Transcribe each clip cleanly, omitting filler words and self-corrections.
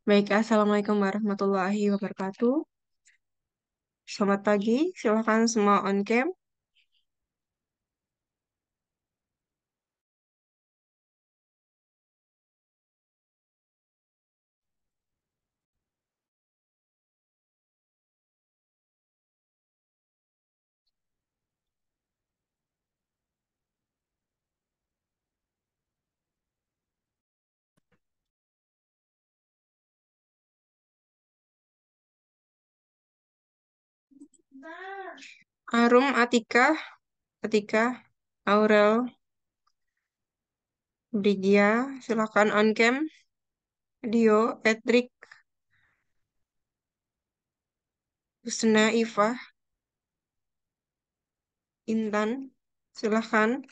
Baik, Assalamualaikum warahmatullahi wabarakatuh. Selamat pagi, silakan semua on cam. Arum, Atika, Atika, Aurel, Brigia, silakan on cam. Dio, Edric, Husna, Iva, Intan, silakan.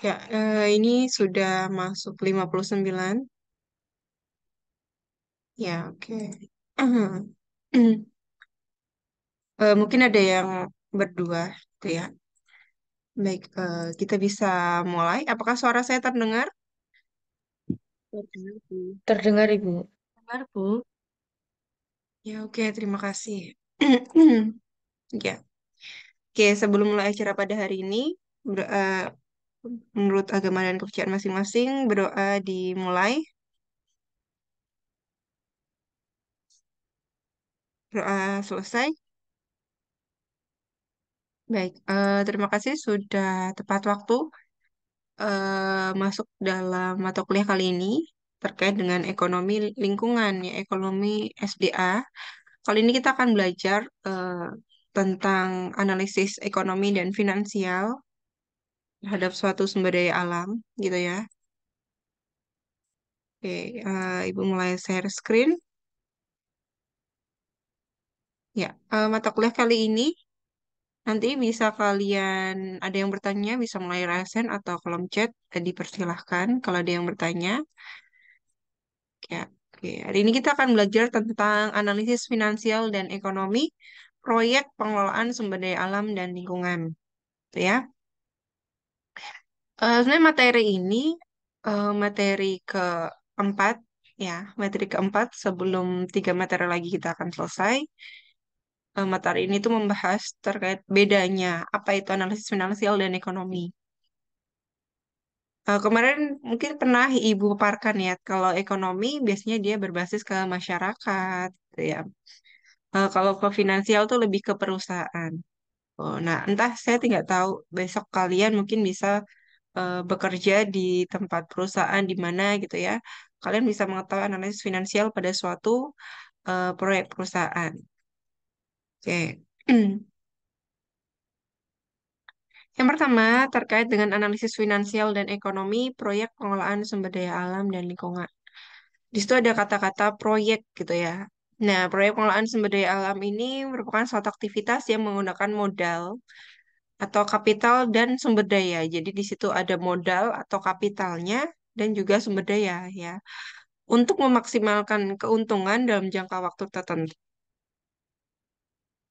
Ya, ini sudah masuk 59. Ya, oke. Mungkin ada yang berdua, gitu ya. Baik, kita bisa mulai. Apakah suara saya terdengar? Terdengar, Bu. Terdengar Ibu. Terdengar, Bu. Ya, oke, terima kasih. Ya, oke, sebelum mulai acara pada hari ini, berdoa menurut agama dan kepercayaan masing-masing, berdoa dimulai, doa selesai. Baik, terima kasih sudah tepat waktu masuk dalam mata kuliah kali ini terkait dengan ekonomi lingkungan, ya, ekonomi SDA. Kali ini kita akan belajar tentang analisis ekonomi dan finansial terhadap suatu sumber daya alam, gitu ya. Oke, Ibu mulai share screen. Ya, mata kuliah kali ini nanti bisa kalian ada yang bertanya bisa mulai raisen atau kolom chat dipersilahkan kalau ada yang bertanya. Ya, oke. Hari ini kita akan belajar tentang analisis finansial dan ekonomi proyek pengelolaan sumber daya alam dan lingkungan, gitu ya. Sebenarnya materi ini materi keempat, ya, materi keempat sebelum tiga materi lagi kita akan selesai. Materi ini tuh membahas terkait bedanya apa itu analisis finansial dan ekonomi. Kemarin mungkin pernah Ibu paparkan ya, kalau ekonomi biasanya dia berbasis ke masyarakat, gitu ya. Kalau ke finansial tuh lebih ke perusahaan. Oh, nah, entah saya tidak tahu besok kalian mungkin bisa bekerja di tempat perusahaan di mana gitu ya. Kalian bisa mengetahui analisis finansial pada suatu proyek perusahaan. Oke. Yang pertama, terkait dengan analisis finansial dan ekonomi proyek pengelolaan sumber daya alam dan lingkungan. Di situ ada kata-kata proyek gitu ya. Nah, proyek pengelolaan sumber daya alam ini merupakan suatu aktivitas yang menggunakan modal atau kapital dan sumber daya. Jadi di situ ada modal atau kapitalnya dan juga sumber daya ya. Untuk memaksimalkan keuntungan dalam jangka waktu tertentu.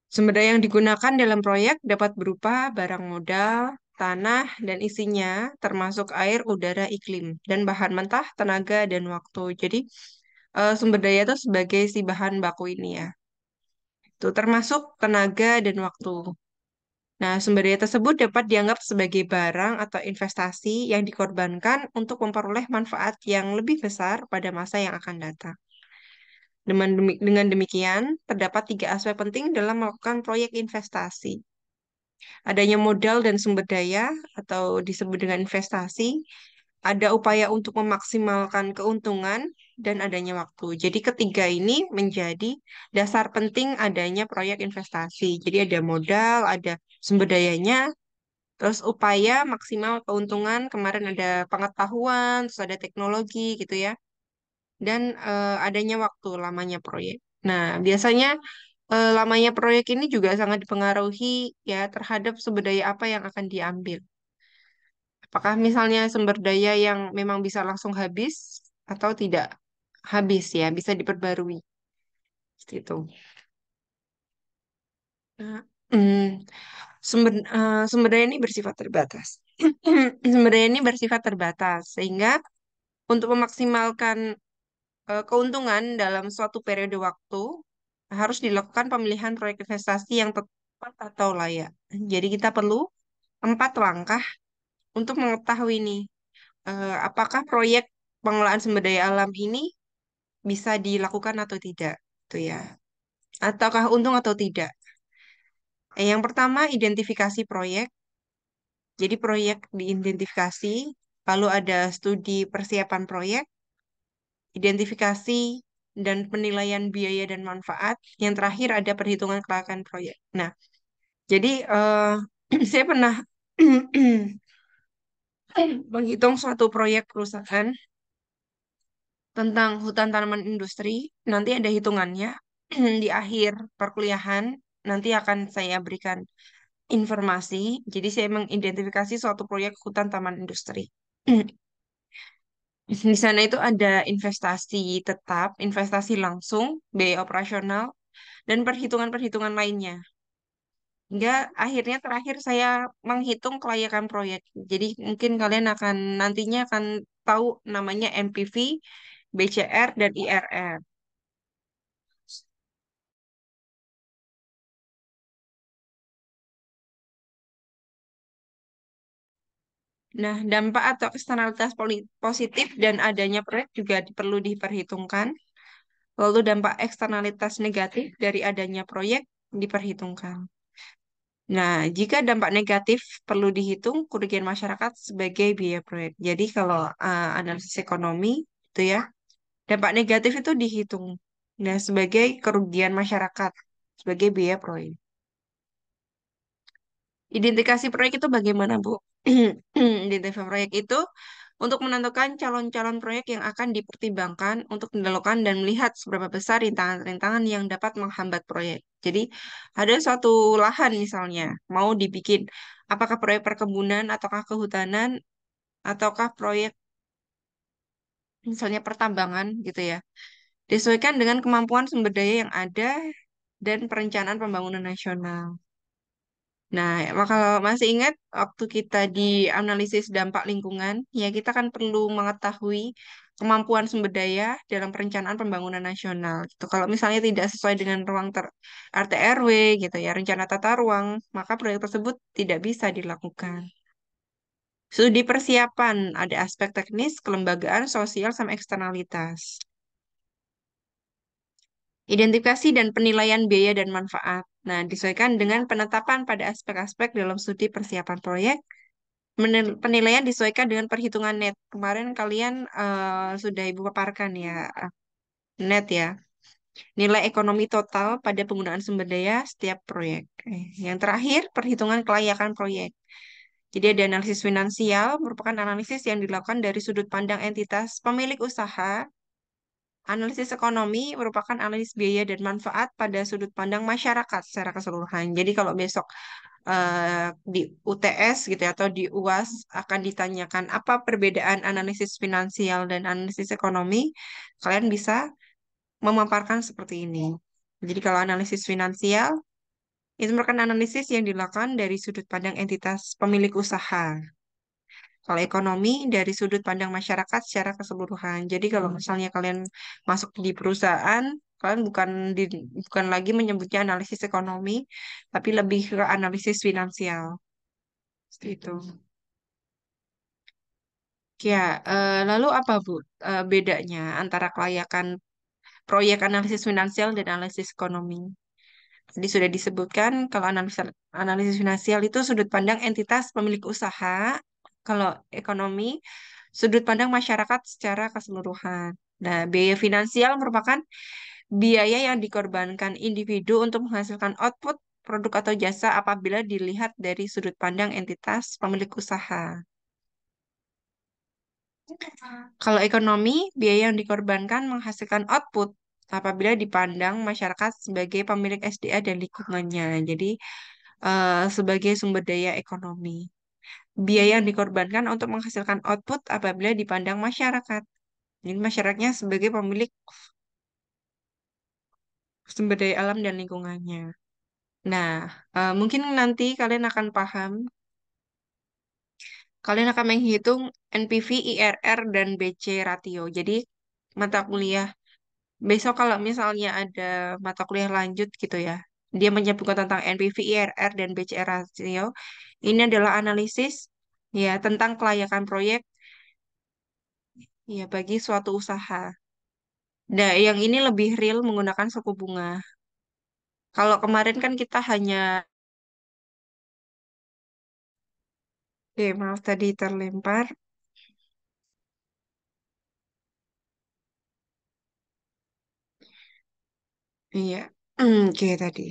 Sumber daya yang digunakan dalam proyek dapat berupa barang modal, tanah, dan isinya, termasuk air, udara, iklim, dan bahan mentah, tenaga, dan waktu. Jadi, sumber daya itu sebagai si bahan baku ini ya. Itu termasuk tenaga dan waktu. Nah, sumber daya tersebut dapat dianggap sebagai barang atau investasi yang dikorbankan untuk memperoleh manfaat yang lebih besar pada masa yang akan datang. Dengan demikian, terdapat tiga aspek penting dalam melakukan proyek investasi. Adanya modal dan sumber daya atau disebut dengan investasi, ada upaya untuk memaksimalkan keuntungan dan adanya waktu. Jadi ketiga ini menjadi dasar penting adanya proyek investasi. Jadi ada modal, ada sumber dayanya, terus upaya maksimal keuntungan, kemarin ada pengetahuan, terus ada teknologi gitu ya, dan adanya waktu lamanya proyek. Nah, biasanya lamanya proyek ini juga sangat dipengaruhi ya terhadap sumber daya apa yang akan diambil. Apakah misalnya sumber daya yang memang bisa langsung habis atau tidak habis ya, bisa diperbarui. Seperti itu. Nah, Sumber daya ini bersifat terbatas. Sumber daya ini bersifat terbatas, sehingga untuk memaksimalkan keuntungan dalam suatu periode waktu, harus dilakukan pemilihan proyek investasi yang tepat atau layak. Jadi kita perlu 4 langkah untuk mengetahui nih, apakah proyek pengelolaan sumber daya alam ini bisa dilakukan atau tidak, itu ya. Ataukah untung atau tidak. Yang pertama, identifikasi proyek. Jadi proyek diidentifikasi, lalu ada studi persiapan proyek, identifikasi dan penilaian biaya dan manfaat. Yang terakhir ada perhitungan kelayakan proyek. Nah, jadi saya pernah menghitung suatu proyek perusahaan tentang hutan tanaman industri. Nanti ada hitungannya di akhir perkuliahan. Nanti akan saya berikan informasi. Jadi saya mengidentifikasi suatu proyek hutan taman industri. Di sana itu ada investasi tetap, investasi langsung, biaya operasional, dan perhitungan-perhitungan lainnya. Hingga akhirnya terakhir saya menghitung kelayakan proyek. Jadi mungkin kalian akan nantinya akan tahu namanya MPV, BCR, dan IRR. Nah, dampak atau eksternalitas positif dan adanya proyek juga perlu diperhitungkan. Lalu dampak eksternalitas negatif dari adanya proyek diperhitungkan. Nah, jika dampak negatif perlu dihitung kerugian masyarakat sebagai biaya proyek. Jadi kalau analisis ekonomi itu ya, dampak negatif itu dihitung. Nah, sebagai kerugian masyarakat sebagai biaya proyek. Identifikasi proyek itu bagaimana, Bu? Identifikasi proyek itu untuk menentukan calon-calon proyek yang akan dipertimbangkan untuk dilakukan dan melihat seberapa besar rintangan-rintangan yang dapat menghambat proyek. Jadi, ada suatu lahan misalnya, mau dibikin, apakah proyek perkebunan, ataukah kehutanan, ataukah proyek misalnya pertambangan gitu ya. Disesuaikan dengan kemampuan sumber daya yang ada dan perencanaan pembangunan nasional. Nah, kalau masih ingat waktu kita di analisis dampak lingkungan, ya kita kan perlu mengetahui kemampuan sumber daya dalam perencanaan pembangunan nasional. Gitu. Kalau misalnya tidak sesuai dengan ruang RT RW gitu ya, rencana tata ruang, maka proyek tersebut tidak bisa dilakukan. Studi persiapan, ada aspek teknis, kelembagaan, sosial, sama eksternalitas. Identifikasi dan penilaian biaya dan manfaat. Nah, disesuaikan dengan penetapan pada aspek-aspek dalam studi persiapan proyek. Penilaian disesuaikan dengan perhitungan net. Kemarin kalian sudah Ibu paparkan ya, net ya. Nilai ekonomi total pada penggunaan sumber daya setiap proyek. Yang terakhir, perhitungan kelayakan proyek. Jadi ada analisis finansial, merupakan analisis yang dilakukan dari sudut pandang entitas pemilik usaha. Analisis ekonomi merupakan analisis biaya dan manfaat pada sudut pandang masyarakat secara keseluruhan. Jadi kalau besok di UTS gitu ya, atau di UAS akan ditanyakan apa perbedaan analisis finansial dan analisis ekonomi, kalian bisa memaparkan seperti ini. Jadi kalau analisis finansial itu merupakan analisis yang dilakukan dari sudut pandang entitas pemilik usaha. Kalau ekonomi dari sudut pandang masyarakat secara keseluruhan. Jadi kalau misalnya kalian masuk di perusahaan, kalian bukan lagi menyebutnya analisis ekonomi, tapi lebih ke analisis finansial. Seperti itu. Ya, lalu apa Bu bedanya antara kelayakan proyek analisis finansial dan analisis ekonomi? Tadi sudah disebutkan kalau analisis finansial itu sudut pandang entitas pemilik usaha, kalau ekonomi sudut pandang masyarakat secara keseluruhan. Nah, biaya finansial merupakan biaya yang dikorbankan individu untuk menghasilkan output produk atau jasa apabila dilihat dari sudut pandang entitas pemilik usaha. Kalau ekonomi, biaya yang dikorbankan menghasilkan output apabila dipandang masyarakat sebagai pemilik SDA dan lingkungannya. Jadi, sebagai sumber daya ekonomi. Biaya yang dikorbankan untuk menghasilkan output apabila dipandang masyarakat. Jadi, masyarakatnya sebagai pemilik sumber daya alam dan lingkungannya. Nah, mungkin nanti kalian akan menghitung NPV, IRR, dan BC ratio. Jadi, mata kuliah besok kalau misalnya ada mata kuliah lanjut gitu ya, dia menyebutkan tentang NPV, IRR, dan BC ratio. Ini adalah analisis ya tentang kelayakan proyek ya bagi suatu usaha. Nah, yang ini lebih real menggunakan suku bunga. Kalau kemarin kan kita hanya, maaf tadi terlempar. Iya, oke tadi.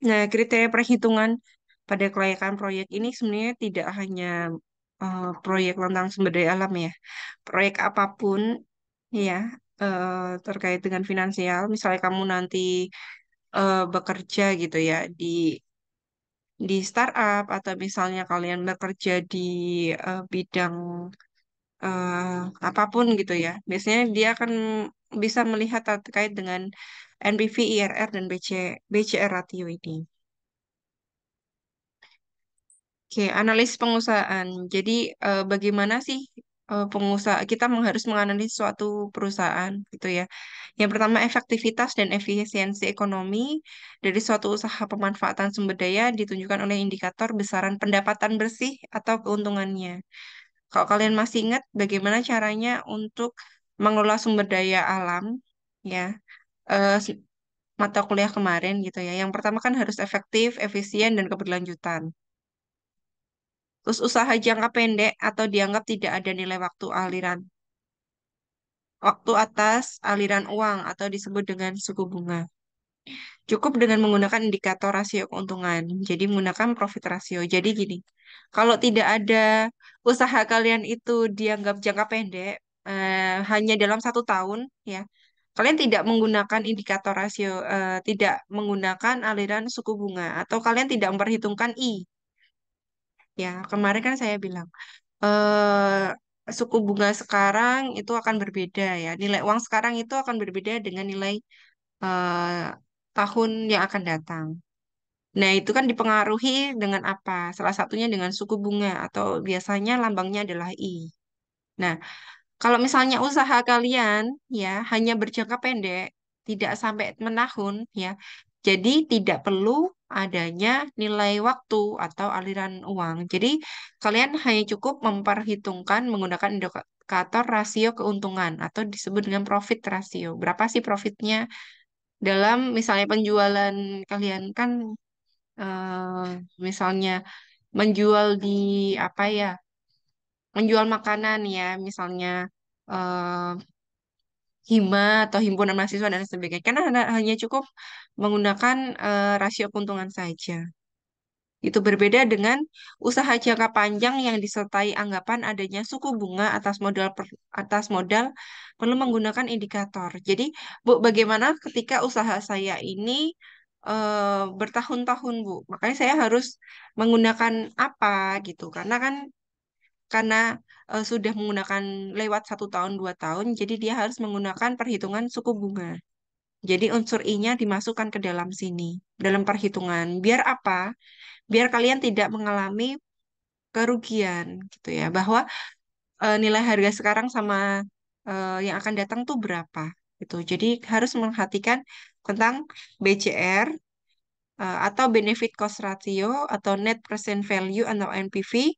Nah, kriteria perhitungan pada kelayakan proyek ini sebenarnya tidak hanya proyek tentang sumber daya alam ya. Proyek apapun ya terkait dengan finansial, misalnya kamu nanti bekerja gitu ya di startup atau misalnya kalian bekerja di bidang eh, apapun gitu ya. Biasanya dia akan bisa melihat terkait dengan NPV, IRR, dan BCR ratio ini. Oke, analis pengusahaan. Jadi, bagaimana sih pengusaha kita harus menganalisis suatu perusahaan gitu ya. Yang pertama, efektivitas dan efisiensi ekonomi dari suatu usaha pemanfaatan sumber daya ditunjukkan oleh indikator besaran pendapatan bersih atau keuntungannya. Kalau kalian masih ingat bagaimana caranya untuk mengelola sumber daya alam, ya, eh, s- mata kuliah kemarin gitu ya. Yang pertama kan harus efektif, efisien, dan keberlanjutan. Terus usaha jangka pendek atau dianggap tidak ada nilai waktu atas aliran uang atau disebut dengan suku bunga. Cukup dengan menggunakan indikator rasio keuntungan. Jadi menggunakan profit ratio. Jadi gini, kalau tidak ada usaha kalian itu dianggap jangka pendek, hanya dalam 1 tahun, ya, kalian tidak menggunakan indikator rasio, tidak menggunakan aliran suku bunga, atau kalian tidak memperhitungkan I. Ya, kemarin kan saya bilang, suku bunga sekarang itu akan berbeda ya. Nilai uang sekarang itu akan berbeda dengan nilai eh, tahun yang akan datang. Nah, itu kan dipengaruhi dengan apa? Salah satunya dengan suku bunga atau biasanya lambangnya adalah I. Nah, kalau misalnya usaha kalian ya hanya berjangka pendek, tidak sampai menahun ya. Jadi tidak perlu adanya nilai waktu atau aliran uang. Jadi kalian hanya cukup memperhitungkan menggunakan indikator rasio keuntungan atau disebut dengan profit ratio. Berapa sih profitnya dalam misalnya penjualan kalian kan misalnya menjual di apa ya? Menjual makanan ya, misalnya eh, hima atau himpunan mahasiswa dan sebagainya. Karena hanya cukup menggunakan rasio keuntungan saja. Itu berbeda dengan usaha jangka panjang yang disertai anggapan adanya suku bunga atas modal perlu menggunakan indikator. Jadi, Bu, bagaimana ketika usaha saya ini bertahun-tahun, Bu? Makanya saya harus menggunakan apa gitu. Karena sudah menggunakan lewat 1 tahun, 2 tahun, jadi dia harus menggunakan perhitungan suku bunga. Jadi unsur I-nya dimasukkan ke dalam sini, dalam perhitungan. Biar apa? Biar kalian tidak mengalami kerugian, gitu ya. Bahwa nilai harga sekarang sama yang akan datang tuh berapa, gitu. Jadi harus memperhatikan tentang BCR atau benefit cost ratio atau net present value atau NPV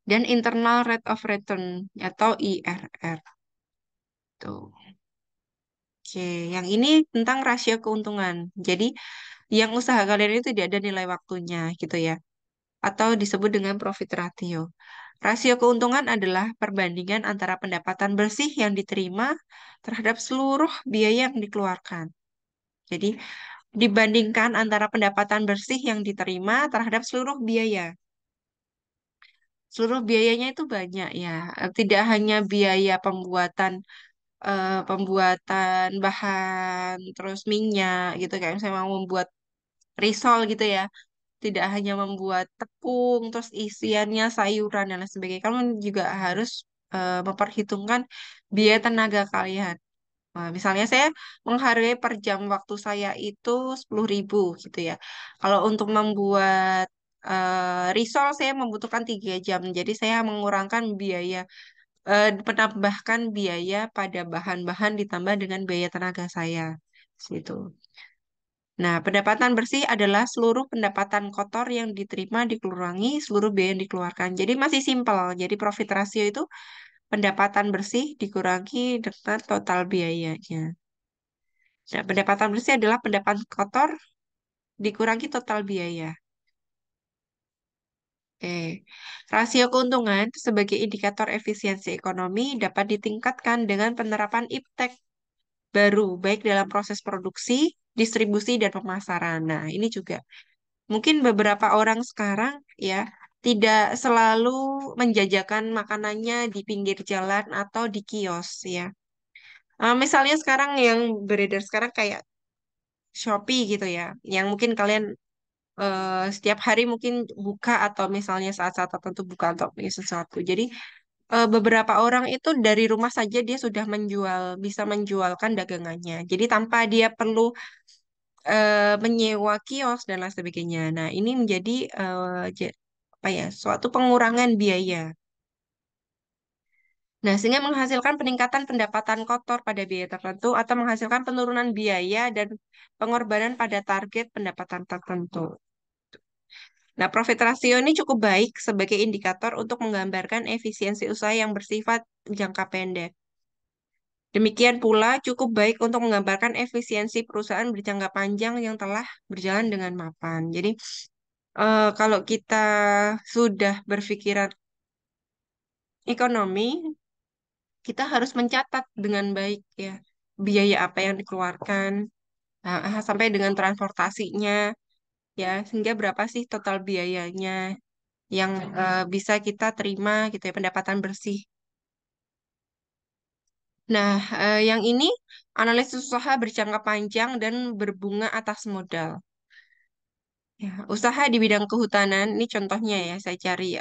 dan internal rate of return atau IRR. Tuh. Oke, yang ini tentang rasio keuntungan. Jadi, yang usaha kalian itu tidak ada nilai waktunya gitu ya. Atau disebut dengan profit ratio. Rasio keuntungan adalah perbandingan antara pendapatan bersih yang diterima terhadap seluruh biaya yang dikeluarkan. Jadi, dibandingkan antara pendapatan bersih yang diterima terhadap seluruh biaya. Seluruh biayanya itu banyak ya. Tidak hanya biaya pembuatan bahan terus minyak gitu kayak misalnya mau membuat risol gitu ya, tidak hanya membuat tepung terus isiannya sayuran dan lain sebagainya, kamu juga harus memperhitungkan biaya tenaga kalian Misalnya saya menghargai per jam waktu saya itu 10.000 gitu ya. Kalau untuk membuat risol saya membutuhkan 3 jam. Jadi saya mengurangkan biaya, menambahkan biaya pada bahan-bahan ditambah dengan biaya tenaga saya. Gitu. Nah, pendapatan bersih adalah seluruh pendapatan kotor yang diterima dikurangi seluruh biaya yang dikeluarkan. Jadi masih simpel. Jadi profit ratio itu pendapatan bersih dikurangi dengan total biayanya. Nah, pendapatan bersih adalah pendapatan kotor dikurangi total biaya. Oke. Rasio keuntungan sebagai indikator efisiensi ekonomi dapat ditingkatkan dengan penerapan IPTEK baru, baik dalam proses produksi, distribusi, dan pemasaran. Nah, ini juga mungkin beberapa orang sekarang ya tidak selalu menjajakan makanannya di pinggir jalan atau di kios ya. Misalnya sekarang yang beredar sekarang kayak Shopee gitu ya, yang mungkin kalian setiap hari mungkin buka atau misalnya saat-saat tertentu buka untuk beli sesuatu. Jadi beberapa orang itu dari rumah saja dia sudah bisa menjualkan dagangannya. Jadi tanpa dia perlu menyewa kios dan lain sebagainya. Nah, ini menjadi apa ya, suatu pengurangan biaya. Nah, sehingga menghasilkan peningkatan pendapatan kotor pada biaya tertentu atau menghasilkan penurunan biaya dan pengorbanan pada target pendapatan tertentu. Nah, profit ratio ini cukup baik sebagai indikator untuk menggambarkan efisiensi usaha yang bersifat jangka pendek. Demikian pula cukup baik untuk menggambarkan efisiensi perusahaan berjangka panjang yang telah berjalan dengan mapan. Jadi, kalau kita sudah berpikiran ekonomi, kita harus mencatat dengan baik ya biaya apa yang dikeluarkan, sampai dengan transportasinya, ya sehingga berapa sih total biayanya yang bisa kita terima gitu ya pendapatan bersih. Nah, yang ini analisis usaha berjangka panjang dan berbunga atas modal. Ya, usaha di bidang kehutanan ini contohnya ya saya cari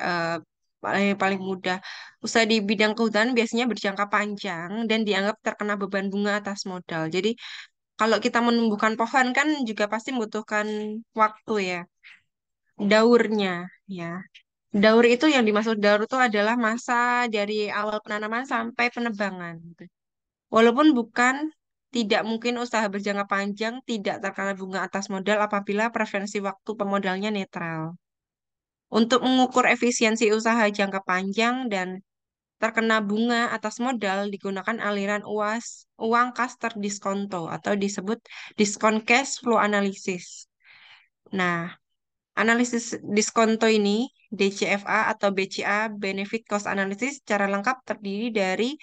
paling mudah. Usaha di bidang kehutanan biasanya berjangka panjang dan dianggap terkena beban bunga atas modal. Jadi kalau kita menumbuhkan pohon kan juga pasti membutuhkan waktu ya, daurnya ya. Daur itu yang dimaksud daur itu adalah masa dari awal penanaman sampai penebangan, gitu. Walaupun bukan tidak mungkin usaha berjangka panjang tidak terkena bunga atas modal apabila preferensi waktu pemodalnya netral. Untuk mengukur efisiensi usaha jangka panjang dan terkena bunga atas modal digunakan aliran uang kas terdiskonto atau disebut diskon cash flow analysis. Nah, analisis diskonto ini DCFA atau BCA Benefit Cost Analysis secara lengkap terdiri dari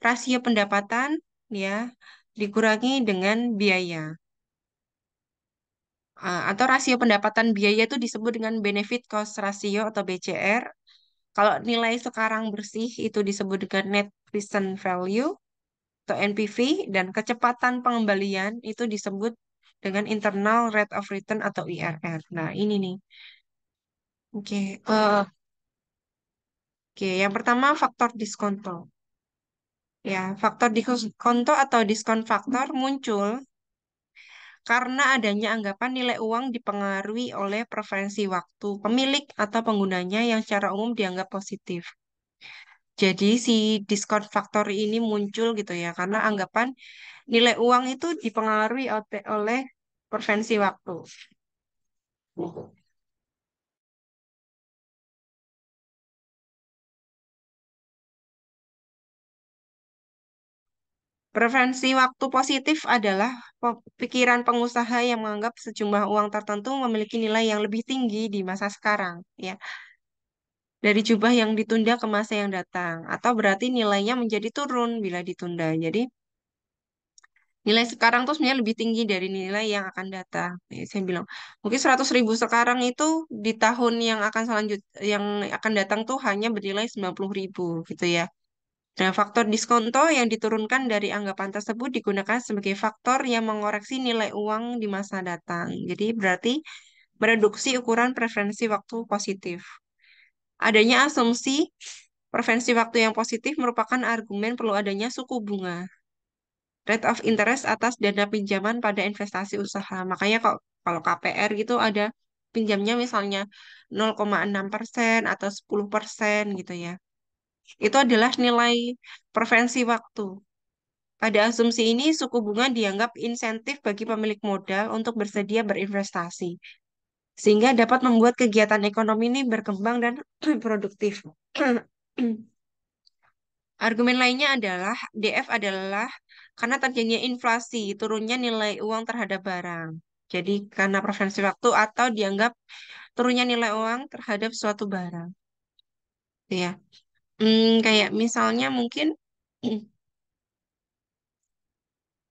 rasio pendapatan ya dikurangi dengan biaya. Atau rasio pendapatan biaya itu disebut dengan benefit cost ratio atau BCR. Kalau nilai sekarang bersih itu disebut dengan net present value atau NPV dan kecepatan pengembalian itu disebut dengan internal rate of return atau IRR. Nah, ini nih. Oke, oke, yang pertama faktor diskonto. Ya, faktor diskonto atau diskon faktor muncul karena adanya anggapan nilai uang dipengaruhi oleh preferensi waktu pemilik atau penggunanya yang secara umum dianggap positif. Jadi si diskon faktor ini muncul gitu ya, karena anggapan nilai uang itu dipengaruhi oleh preferensi waktu. Preferensi waktu positif adalah pikiran pengusaha yang menganggap sejumlah uang tertentu memiliki nilai yang lebih tinggi di masa sekarang, ya, dari jumlah yang ditunda ke masa yang datang, atau berarti nilainya menjadi turun bila ditunda. Jadi nilai sekarang tuh sebenarnya lebih tinggi dari nilai yang akan datang. Ya, saya bilang mungkin 100.000 sekarang itu di tahun yang akan datang tuh hanya bernilai 90.000 gitu ya. Nah, faktor diskonto yang diturunkan dari anggapan tersebut digunakan sebagai faktor yang mengoreksi nilai uang di masa datang. Jadi berarti mereduksi ukuran preferensi waktu positif. Adanya asumsi preferensi waktu yang positif merupakan argumen perlu adanya suku bunga. rate of interest atas dana pinjaman pada investasi usaha. Makanya kok kalau KPR gitu ada pinjamnya misalnya 0,6% atau 10% gitu ya. Itu adalah nilai preferensi waktu. Pada asumsi ini, suku bunga dianggap insentif bagi pemilik modal untuk bersedia berinvestasi, sehingga dapat membuat kegiatan ekonomi ini berkembang dan produktif. Argumen lainnya adalah DF adalah karena terjadinya inflasi, turunnya nilai uang terhadap barang. Jadi karena preferensi waktu atau dianggap turunnya nilai uang terhadap suatu barang. Ya, kayak misalnya mungkin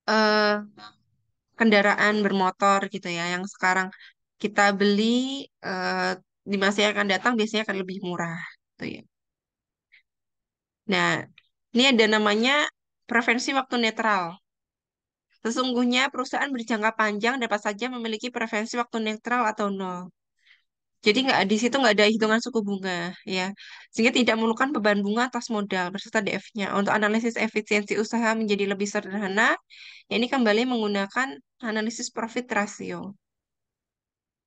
eh, kendaraan bermotor gitu ya, yang sekarang kita beli eh, di masa yang akan datang biasanya akan lebih murah, gitu ya. Nah, ini ada namanya preferensi waktu netral. Sesungguhnya perusahaan berjangka panjang dapat saja memiliki preferensi waktu netral atau nol. Jadi nggak di situ nggak ada hitungan suku bunga, ya, sehingga tidak memerlukan beban bunga atas modal berserta DF-nya. Untuk analisis efisiensi usaha menjadi lebih sederhana, ya ini kembali menggunakan analisis profit ratio.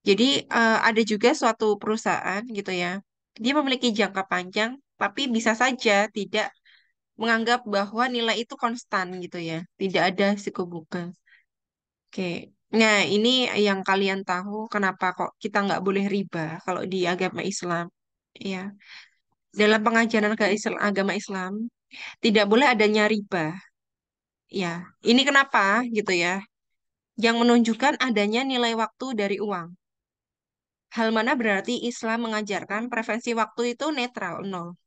Jadi ada juga suatu perusahaan gitu ya, dia memiliki jangka panjang, tapi bisa saja tidak menganggap bahwa nilai itu konstan gitu ya, tidak ada suku bunga. Oke, nah ini yang kalian tahu kenapa kok kita nggak boleh riba kalau di agama Islam. Ya, dalam pengajaran agama Islam tidak boleh adanya riba. Ya, ini kenapa gitu ya? Yang menunjukkan adanya nilai waktu dari uang. Hal mana berarti Islam mengajarkan preferensi waktu itu netral, nol.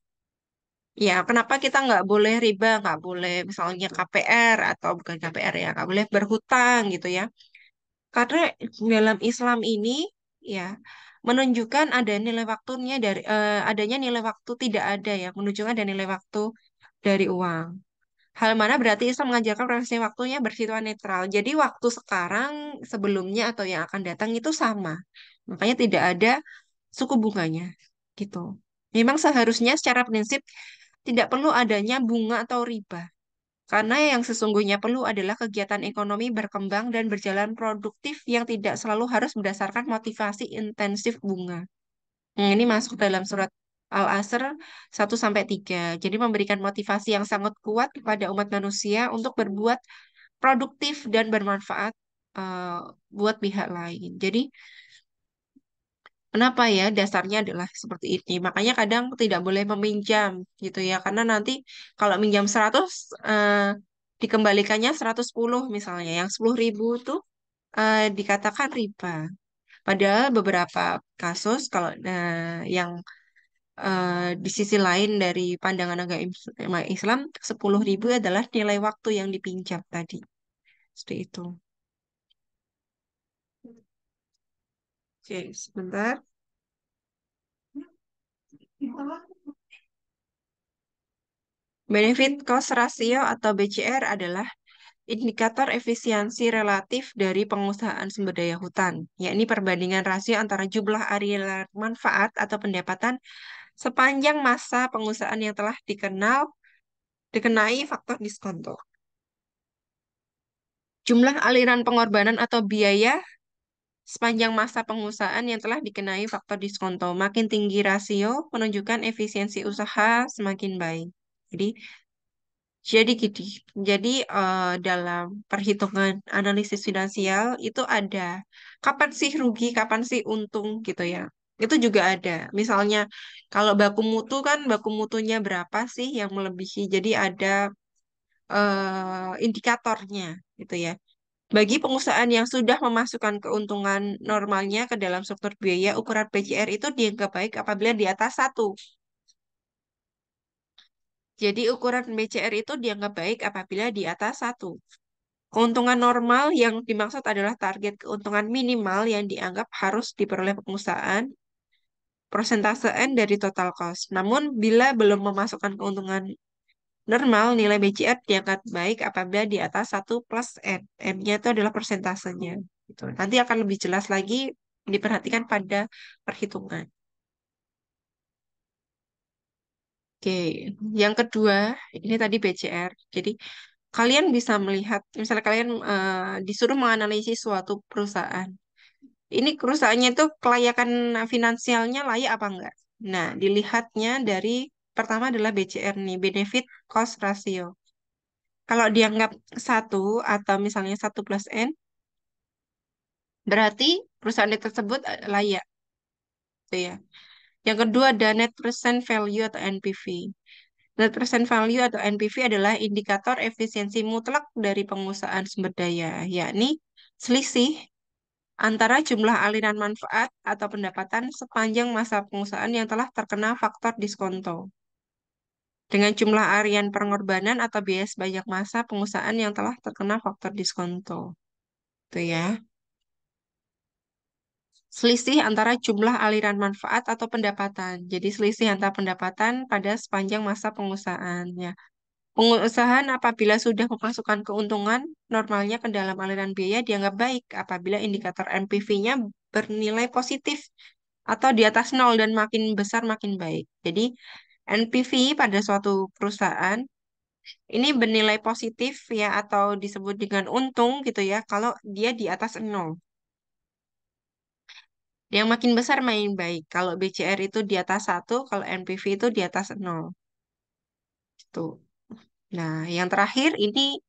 Ya, kenapa kita nggak boleh riba, nggak boleh misalnya KPR atau bukan KPR ya, nggak boleh berhutang gitu ya. Karena dalam Islam ini ya menunjukkan ada nilai waktunya adanya nilai waktu tidak ada ya, menunjukkan ada nilai waktu dari uang. Hal mana berarti Islam mengajarkan preferensi waktunya bersifat netral. Jadi waktu sekarang, sebelumnya atau yang akan datang itu sama. Makanya tidak ada suku bunganya gitu. Memang seharusnya secara prinsip tidak perlu adanya bunga atau riba. Karena yang sesungguhnya perlu adalah kegiatan ekonomi berkembang dan berjalan produktif yang tidak selalu harus berdasarkan motivasi intensif bunga. Ini masuk dalam surat Al-Asr 1-3. Jadi memberikan motivasi yang sangat kuat kepada umat manusia untuk berbuat produktif dan bermanfaat eh, buat pihak lain. Jadi kenapa ya dasarnya adalah seperti ini. Makanya kadang tidak boleh meminjam gitu ya. Karena nanti kalau minjam 100 dikembalikannya 110 misalnya. Yang 10.000 itu dikatakan riba. Padahal beberapa kasus kalau yang di sisi lain dari pandangan agama Islam 10.000 adalah nilai waktu yang dipinjam tadi. Seperti itu. Oke, sebentar. Benefit cost ratio atau BCR adalah indikator efisiensi relatif dari pengusahaan sumber daya hutan, yakni perbandingan rasio antara jumlah area manfaat atau pendapatan sepanjang masa pengusahaan yang telah dikenai faktor diskonto. Jumlah aliran pengorbanan atau biaya sepanjang masa pengusahaan yang telah dikenai faktor diskonto. Makin tinggi rasio menunjukkan efisiensi usaha semakin baik. Jadi gini, jadi dalam perhitungan analisis finansial itu ada kapan sih rugi, kapan sih untung gitu ya. Itu juga ada. Misalnya kalau baku mutu kan baku mutunya berapa sih yang melebihi. Jadi ada indikatornya gitu ya. Bagi pengusahaan yang sudah memasukkan keuntungan normalnya ke dalam struktur biaya, ukuran PCR itu dianggap baik apabila di atas satu. Jadi ukuran BCR itu dianggap baik apabila di atas satu. Keuntungan normal yang dimaksud adalah target keuntungan minimal yang dianggap harus diperoleh perusahaan, persentase N dari total cost. Namun, bila belum memasukkan keuntungan normal, nilai BCR dianggap baik apabila di atas satu plus N. N-nya itu adalah persentasenya. Gitu. Nanti akan lebih jelas lagi diperhatikan pada perhitungan. Oke, yang kedua, ini tadi BCR. Jadi, Kalian bisa melihat, misalnya kalian disuruh menganalisis suatu perusahaan. Ini perusahaannya itu kelayakan finansialnya layak apa enggak? Nah, dilihatnya dari pertama adalah BCR nih, benefit cost ratio. Kalau dianggap satu atau misalnya satu plus N, berarti perusahaan tersebut layak, gitu ya. Yang kedua ada net present value atau NPV. Net present value atau NPV adalah indikator efisiensi mutlak dari pengusahaan sumber daya, yakni selisih antara jumlah aliran manfaat atau pendapatan sepanjang masa pengusahaan yang telah terkena faktor diskonto dengan jumlah harian pengorbanan atau biaya sebanyak masa pengusahaan yang telah terkena faktor diskonto. Itu ya. Selisih antara jumlah aliran manfaat atau pendapatan. Jadi selisih antara pendapatan pada sepanjang masa pengusahaan. Ya. Pengusahaan apabila sudah memasukkan keuntungan normalnya ke dalam aliran biaya dianggap baik apabila indikator NPV-nya bernilai positif atau di atas nol dan makin besar makin baik. Jadi NPV pada suatu perusahaan ini bernilai positif ya atau disebut dengan untung gitu ya kalau dia di atas nol. Yang makin besar makin baik. Kalau BCR itu di atas satu, kalau NPV itu di atas nol. Gitu. Nah, yang terakhir ini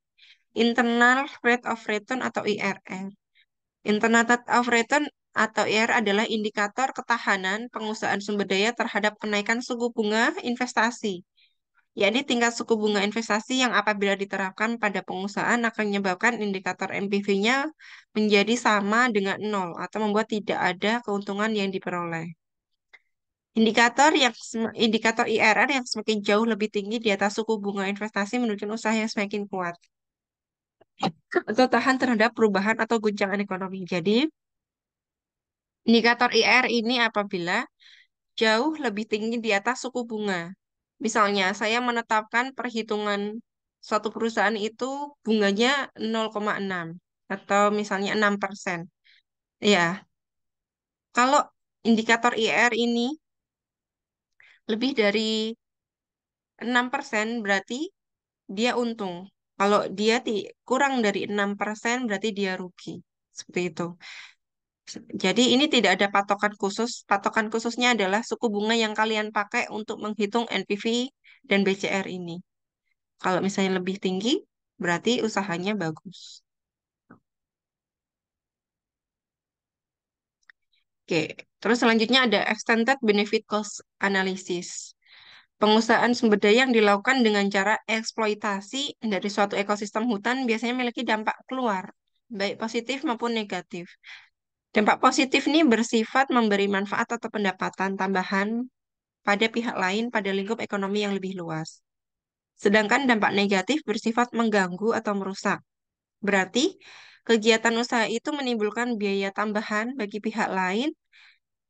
internal rate of return atau IRR. Internal rate of return atau IRR adalah indikator ketahanan pengusahaan sumber daya terhadap kenaikan suku bunga investasi. Yakni tingkat suku bunga investasi yang apabila diterapkan pada pengusahaan akan menyebabkan indikator NPV-nya menjadi sama dengan nol atau membuat tidak ada keuntungan yang diperoleh. Indikator IRR yang semakin jauh lebih tinggi di atas suku bunga investasi menunjukkan usaha yang semakin kuat atau tahan terhadap perubahan atau guncangan ekonomi. Jadi, indikator IRR ini apabila jauh lebih tinggi di atas suku bunga. Misalnya, saya menetapkan perhitungan suatu perusahaan itu bunganya 0,6 atau misalnya 6%. Ya, kalau indikator IRR ini lebih dari 6% berarti dia untung. Kalau dia kurang dari 6% berarti dia rugi. Seperti itu. Jadi ini tidak ada patokan khusus. Patokan khususnya adalah suku bunga yang kalian pakai untuk menghitung NPV dan BCR ini. Kalau misalnya lebih tinggi, berarti usahanya bagus. Oke, terus selanjutnya ada extended benefit cost analysis. Pengusahaan sumber daya yang dilakukan dengan cara eksploitasi dari suatu ekosistem hutan biasanya memiliki dampak keluar, baik positif maupun negatif. Dampak positif ini bersifat memberi manfaat atau pendapatan tambahan pada pihak lain pada lingkup ekonomi yang lebih luas. Sedangkan dampak negatif bersifat mengganggu atau merusak. Berarti, kegiatan usaha itu menimbulkan biaya tambahan bagi pihak lain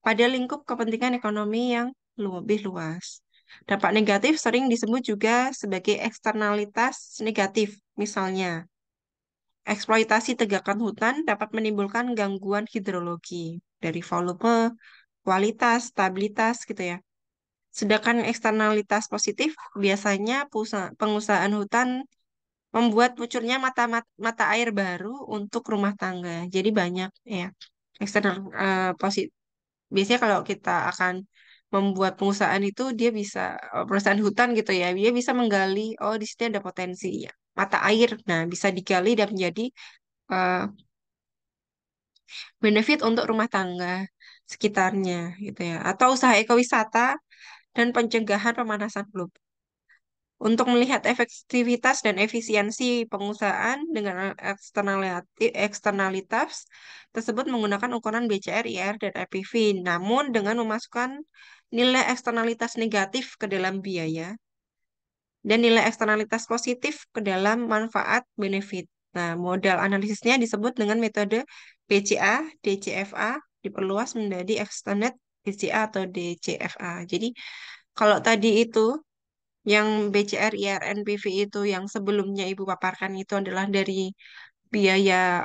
pada lingkup kepentingan ekonomi yang lebih luas. Dampak negatif sering disebut juga sebagai eksternalitas negatif. Misalnya, eksploitasi tegakan hutan dapat menimbulkan gangguan hidrologi dari volume, kualitas, stabilitas gitu ya. Sedangkan eksternalitas positif biasanya pengusahaan hutan membuat munculnya mata air baru untuk rumah tangga. Jadi banyak ya eksternal positif. Biasanya kalau kita akan membuat pengusahaan itu dia bisa perusahaan hutan gitu ya, dia bisa menggali oh di sini ada potensi ya, mata air. Nah, bisa digali dan menjadi eh, benefit untuk rumah tangga sekitarnya gitu ya. Atau usaha ekowisata dan pencegahan pemanasan global. Untuk melihat efektivitas dan efisiensi pengusahaan dengan eksternalitas tersebut menggunakan ukuran BCR, IR, dan EPV, namun dengan memasukkan nilai eksternalitas negatif ke dalam biaya dan nilai eksternalitas positif ke dalam manfaat benefit. Nah, modal analisisnya disebut dengan metode BCA, DCFA, diperluas menjadi Extended BCA atau DCFA. Jadi, kalau tadi itu yang BCR, IR, NPV itu yang sebelumnya Ibu paparkan itu adalah dari biaya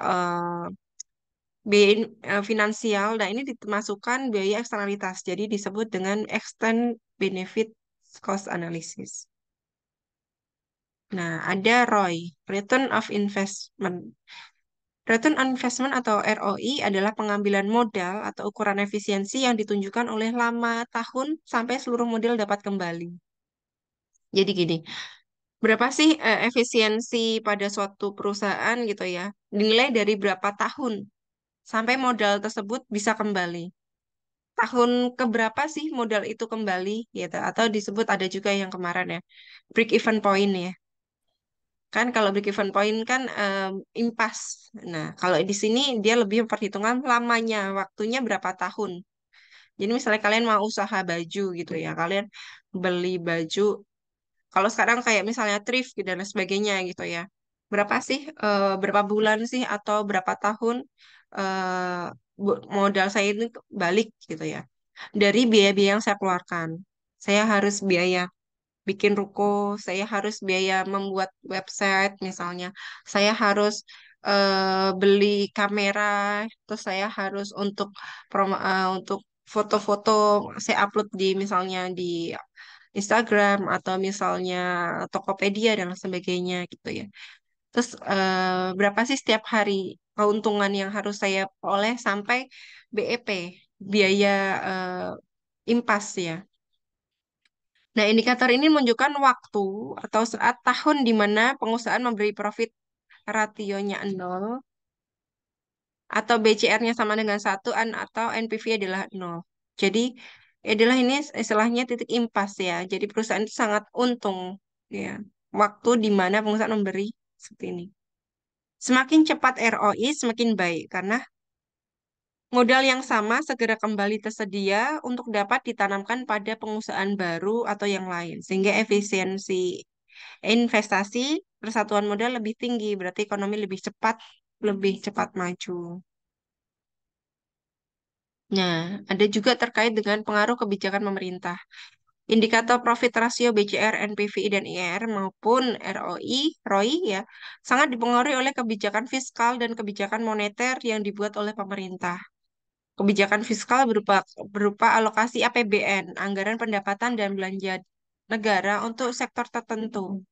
finansial. Nah, ini dimasukkan biaya eksternalitas. Jadi disebut dengan extend benefit cost analysis. Nah, ada ROI, Return of Investment. Return on Investment atau ROI adalah pengambilan modal atau ukuran efisiensi yang ditunjukkan oleh lama tahun sampai seluruh modal dapat kembali. Jadi gini, berapa sih efisiensi pada suatu perusahaan gitu ya? Dinilai dari berapa tahun sampai modal tersebut bisa kembali. Tahun keberapa sih modal itu kembali gitu? Atau disebut ada juga yang kemarin ya, break even point ya. Kan kalau break even point kan impas. Nah, kalau di sini dia lebih memperhitungkan lamanya, waktunya berapa tahun. Jadi misalnya kalian mau usaha baju gitu ya, kalian beli baju. Kalau sekarang kayak misalnya thrift gitu dan lain sebagainya gitu ya. Berapa sih, berapa bulan sih atau berapa tahun modal saya itu balik gitu ya. Dari biaya-biaya yang saya keluarkan. Saya harus biaya bikin ruko, saya harus biaya membuat website misalnya, saya harus beli kamera, terus saya harus untuk foto-foto saya upload di misalnya di Instagram atau misalnya Tokopedia dan lain sebagainya gitu ya. Terus berapa sih setiap hari keuntungan yang harus saya oleh sampai BEP, biaya impas ya. Nah, indikator ini menunjukkan waktu atau saat tahun di mana pengusahaan memberi profit rasionya 0 atau BCR-nya sama dengan 1 atau NPV adalah 0. Jadi, adalah ini istilahnya titik impas ya. Jadi, perusahaan itu sangat untung ya. Waktu di mana pengusahaan memberi seperti ini. Semakin cepat ROI, semakin baik karena modal yang sama segera kembali tersedia untuk dapat ditanamkan pada pengusahaan baru atau yang lain, sehingga efisiensi investasi persatuan modal lebih tinggi, berarti ekonomi lebih cepat maju. Nah, ada juga terkait dengan pengaruh kebijakan pemerintah. Indikator profit ratio BCR, NPVI, dan IR maupun ROI ya, sangat dipengaruhi oleh kebijakan fiskal dan kebijakan moneter yang dibuat oleh pemerintah. Kebijakan fiskal berupa berupa alokasi APBN, anggaran pendapatan dan belanja negara untuk sektor tertentu,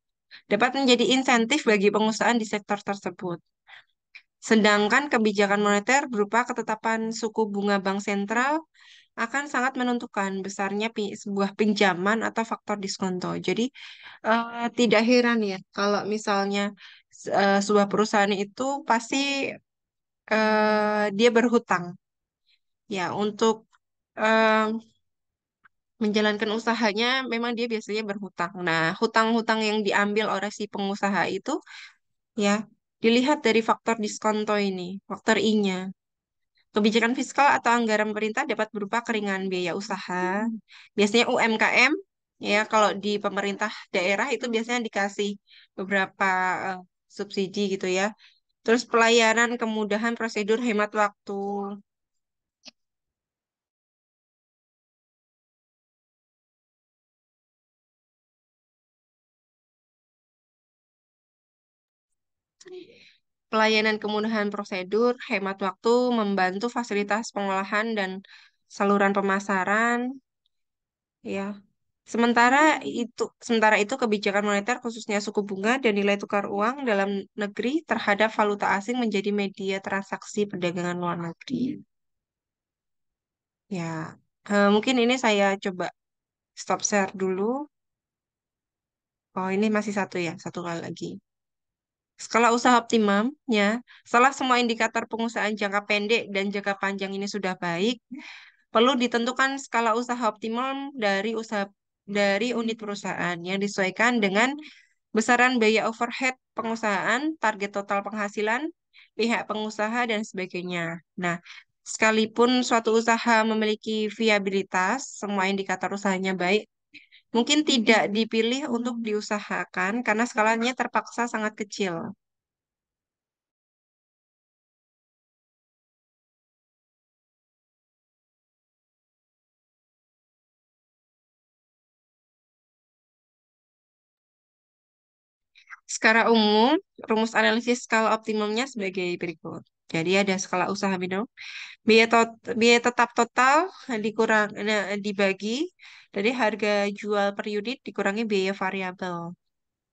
dapat menjadi insentif bagi pengusahaan di sektor tersebut. Sedangkan kebijakan moneter berupa ketetapan suku bunga bank sentral akan sangat menentukan besarnya sebuah pinjaman atau faktor diskonto. Jadi tidak heran ya kalau misalnya sebuah perusahaan itu pasti dia berhutang ya untuk eh, menjalankan usahanya memang dia biasanya berhutang. Nah, hutang-hutang yang diambil oleh si pengusaha itu ya dilihat dari faktor diskonto ini, faktor I-nya. Kebijakan fiskal atau anggaran pemerintah dapat berupa keringanan biaya usaha. Biasanya UMKM, ya kalau di pemerintah daerah itu biasanya dikasih beberapa eh, subsidi gitu ya. Terus pelayanan, kemudahan prosedur, hemat waktu. Pelayanan kemudahan prosedur, hemat waktu, membantu fasilitas pengolahan dan saluran pemasaran, ya. Sementara itu kebijakan moneter khususnya suku bunga dan nilai tukar uang dalam negeri terhadap valuta asing menjadi media transaksi perdagangan luar negeri. Ya, mungkin ini saya coba stop share dulu. Oh, ini masih satu ya, satu kali lagi. Skala usaha optimum, ya. Setelah semua indikator pengusahaan jangka pendek dan jangka panjang ini sudah baik, perlu ditentukan skala usaha optimum dari unit perusahaan yang disesuaikan dengan besaran biaya overhead pengusahaan, target total penghasilan, pihak pengusaha, dan sebagainya. Nah, sekalipun suatu usaha memiliki viabilitas, semua indikator usahanya baik, mungkin tidak dipilih untuk diusahakan karena skalanya terpaksa sangat kecil. Secara umum, rumus analisis skala optimumnya sebagai berikut. Jadi ada skala usaha minimum, biaya tetap total dibagi dari harga jual per unit dikurangi biaya variabel.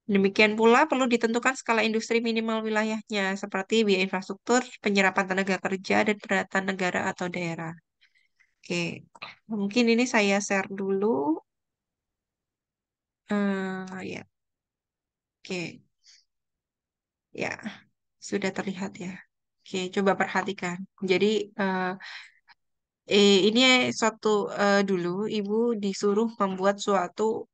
Demikian pula perlu ditentukan skala industri minimal wilayahnya, seperti biaya infrastruktur, penyerapan tenaga kerja, dan pendapatan negara atau daerah. Oke, mungkin ini saya share dulu. Ya, oke, ya sudah terlihat ya. Oke, coba perhatikan. Jadi ini suatu dulu Ibu disuruh membuat suatu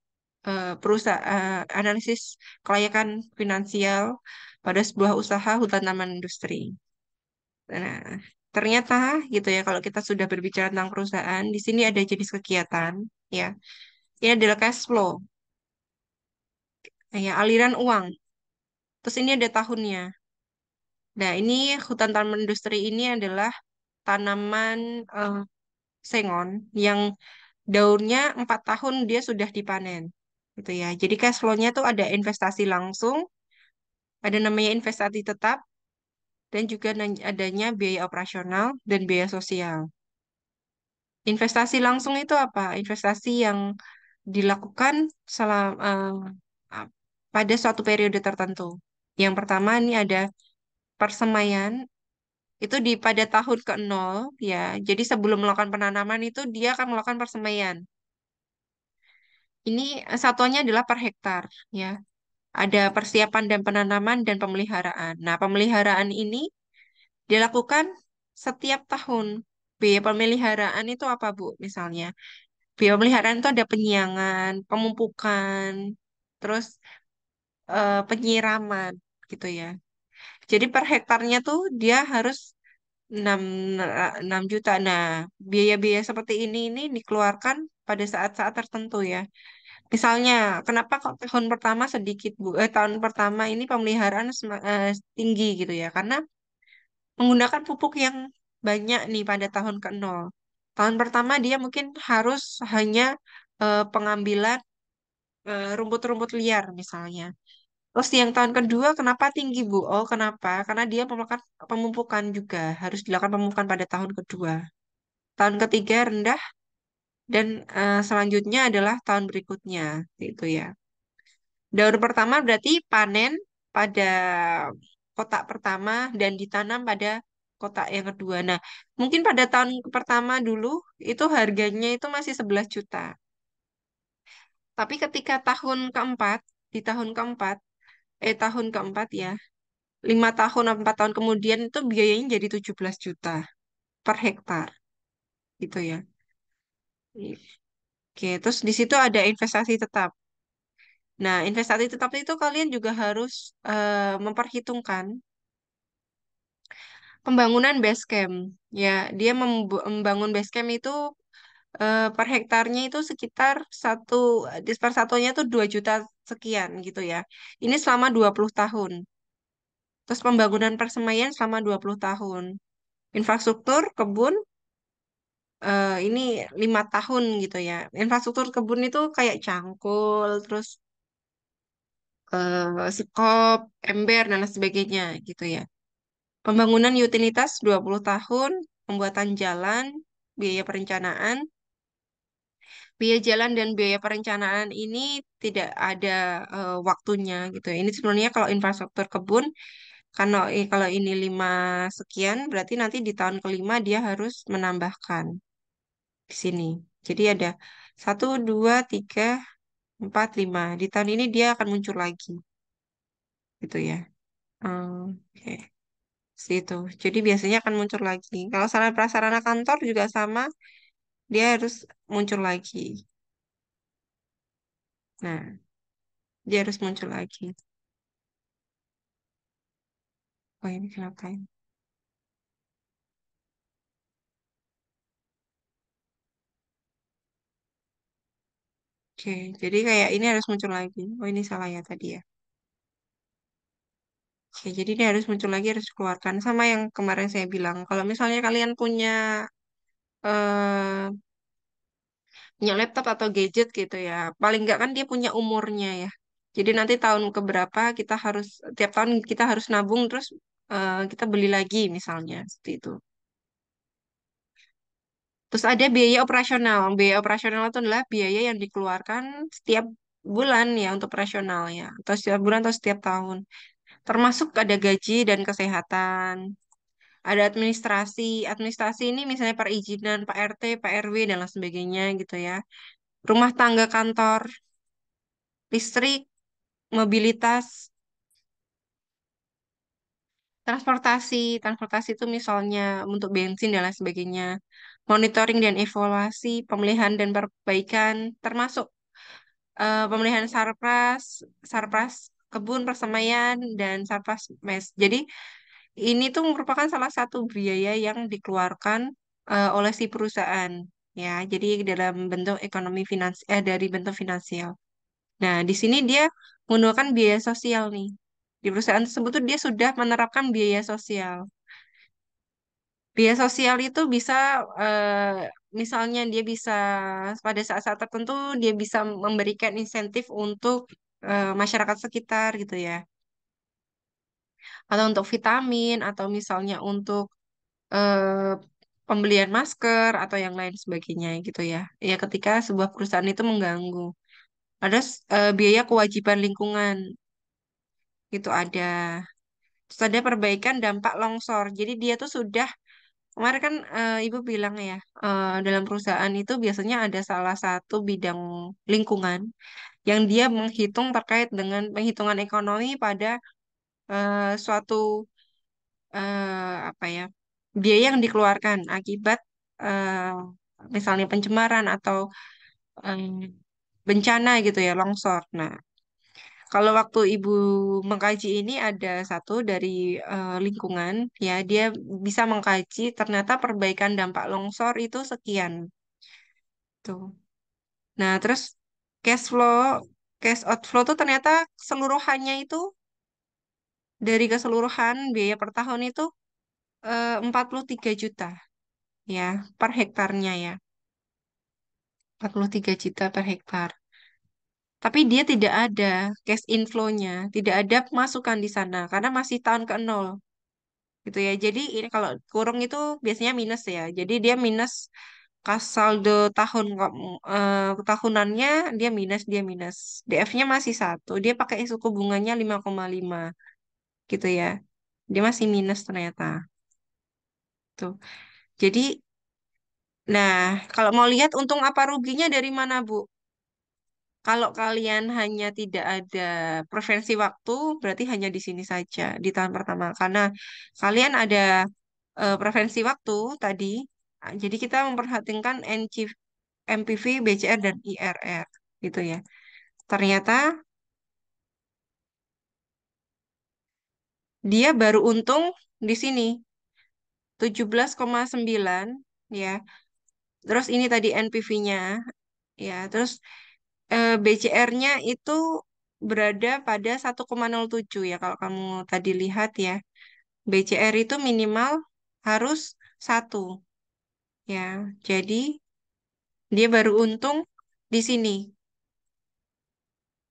perusahaan analisis kelayakan finansial pada sebuah usaha hutan taman industri. Nah, ternyata gitu ya kalau kita sudah berbicara tentang perusahaan, di sini ada jenis kegiatan ya. Ini adalah cash flow, ya aliran uang. Terus ini ada tahunnya. Nah, ini hutan taman industri ini adalah tanaman eh, sengon yang daunnya 4 tahun dia sudah dipanen. Gitu ya. Jadi cash flow-nya tuh ada investasi langsung, ada namanya investasi tetap, dan juga adanya biaya operasional dan biaya sosial. Investasi langsung itu apa? Investasi yang dilakukan pada suatu periode tertentu. Yang pertama ini ada persemaian, itu di pada tahun ke-0 ya. Jadi sebelum melakukan penanaman itu dia akan melakukan persemaian. Ini satuannya adalah per hektar ya. Ada persiapan dan penanaman dan pemeliharaan. Nah, pemeliharaan ini dilakukan setiap tahun. Biaya pemeliharaan itu apa, Bu? Misalnya, biaya pemeliharaan itu ada penyiangan, pemupukan, terus penyiraman gitu ya. Jadi per hektarnya tuh dia harus 6 6 juta. Nah, biaya-biaya seperti ini dikeluarkan pada saat-saat tertentu ya. Misalnya, kenapa kok tahun pertama sedikit, Bu? Tahun pertama ini pemeliharaan tinggi gitu ya. Karena menggunakan pupuk yang banyak nih pada tahun ke-0. Tahun pertama dia mungkin harus hanya pengambilan rumput-rumput liar misalnya. Terus yang tahun kedua kenapa tinggi, Bu? Oh, kenapa? Karena dia melakukan pemupukan juga. Harus dilakukan pemupukan pada tahun kedua. Tahun ketiga rendah dan selanjutnya adalah tahun berikutnya. Itu ya. Daur pertama berarti panen pada kotak pertama dan ditanam pada kotak yang kedua. Nah, mungkin pada tahun pertama dulu itu harganya itu masih 11 juta. Tapi ketika di tahun keempat ya, 5 tahun atau 4 tahun kemudian itu biayanya jadi 17 juta per hektar gitu ya. Oke, terus di situ ada investasi tetap. Nah, investasi tetap itu kalian juga harus memperhitungkan pembangunan base camp. Ya, dia membangun base camp itu per hektarnya itu sekitar per satunya itu 2 juta sekian gitu ya. Ini selama 20 tahun. Terus pembangunan persemaian selama 20 tahun. Infrastruktur kebun ini 5 tahun gitu ya. Infrastruktur kebun itu kayak cangkul, terus sekop, ember, dan lain sebagainya gitu ya. Pembangunan utilitas 20 tahun, pembuatan jalan, biaya perencanaan. Biaya jalan dan biaya perencanaan ini tidak ada waktunya gitu ya. Ini sebenarnya kalau infrastruktur kebun, kalau ini 5 sekian, berarti nanti di tahun kelima dia harus menambahkan di sini. Jadi ada 1, 2, 3, 4, 5. Di tahun ini dia akan muncul lagi, gitu ya. Oke, situ. Jadi biasanya akan muncul lagi. Kalau sarana prasarana kantor juga sama, dia harus muncul lagi. Nah, dia harus muncul lagi. Oh ini kenapa ini? Oke, jadi kayak ini harus muncul lagi. Oh ini salah ya tadi ya. Oke, jadi ini harus muncul lagi, harus dikeluarkan. Sama yang kemarin saya bilang, kalau misalnya kalian eh, punya laptop atau gadget gitu ya, paling nggak kan dia punya umurnya ya. Jadi nanti tahun keberapa tiap tahun kita harus nabung terus kita beli lagi misalnya seperti itu. Terus ada biaya operasional. Biaya operasional itu adalah biaya yang dikeluarkan setiap bulan ya untuk operasional ya, atau setiap bulan atau setiap tahun. Termasuk ada gaji dan kesehatan, ada administrasi. Administrasi ini misalnya perizinan Pak RT, Pak RW dan lain sebagainya gitu ya. Rumah tangga kantor, listrik, mobilitas, transportasi. Transportasi itu misalnya untuk bensin dan lain sebagainya. Monitoring dan evaluasi, pemeliharaan dan perbaikan, termasuk pemeliharaan sarpras, sarpras kebun persemaian dan sarpras mes. Jadi ini tuh merupakan salah satu biaya yang dikeluarkan oleh si perusahaan ya. Jadi dalam bentuk ekonomi dari bentuk finansial. Nah, di sini dia menggunakan biaya sosial nih. Di perusahaan tersebut tuh dia sudah menerapkan biaya sosial. Biaya sosial itu bisa misalnya dia bisa pada saat-saat tertentu dia bisa memberikan insentif untuk masyarakat sekitar gitu ya. Atau untuk vitamin atau misalnya untuk eh, pembelian masker atau yang lain sebagainya gitu ya. Ya ketika sebuah perusahaan itu mengganggu. Ada biaya kewajiban lingkungan itu ada. Terus ada perbaikan dampak longsor. Jadi dia tuh sudah kemarin kan Ibu bilang ya dalam perusahaan itu biasanya ada salah satu bidang lingkungan yang dia menghitung terkait dengan penghitungan ekonomi pada suatu apa ya biaya yang dikeluarkan akibat eh, misalnya pencemaran atau eh, bencana gitu ya longsor. Nah, kalau waktu Ibu mengkaji ini ada satu dari lingkungan ya dia bisa mengkaji ternyata perbaikan dampak longsor itu sekian tuh. Nah, terus cash flow cash outflow tuh ternyata keseluruhannya itu dari keseluruhan biaya per tahun itu 43 juta ya per hektarnya ya. 43 juta per hektar. Tapi dia tidak ada cash inflow-nya, tidak ada pemasukan di sana karena masih tahun ke-0 gitu ya. Jadi ini kalau kurung itu biasanya minus ya. Jadi dia minus kas saldo tahunannya dia minus. DF-nya masih satu. Dia pakai suku bunganya 5,5 gitu ya. Dia masih minus ternyata. Tuh. Jadi, nah, kalau mau lihat untung apa ruginya dari mana, Bu? Kalau kalian hanya tidak ada preferensi waktu, berarti hanya di sini saja di tahun pertama. Karena kalian ada preferensi waktu tadi, jadi kita memperhatikan MPV, BCR, dan IRR gitu ya. Ternyata dia baru untung di sini 17,9 ya. Terus ini tadi NPV-nya ya. Terus BCR-nya itu berada pada 1,07 ya kalau kamu tadi lihat ya. BCR itu minimal harus satu ya. Jadi dia baru untung di sini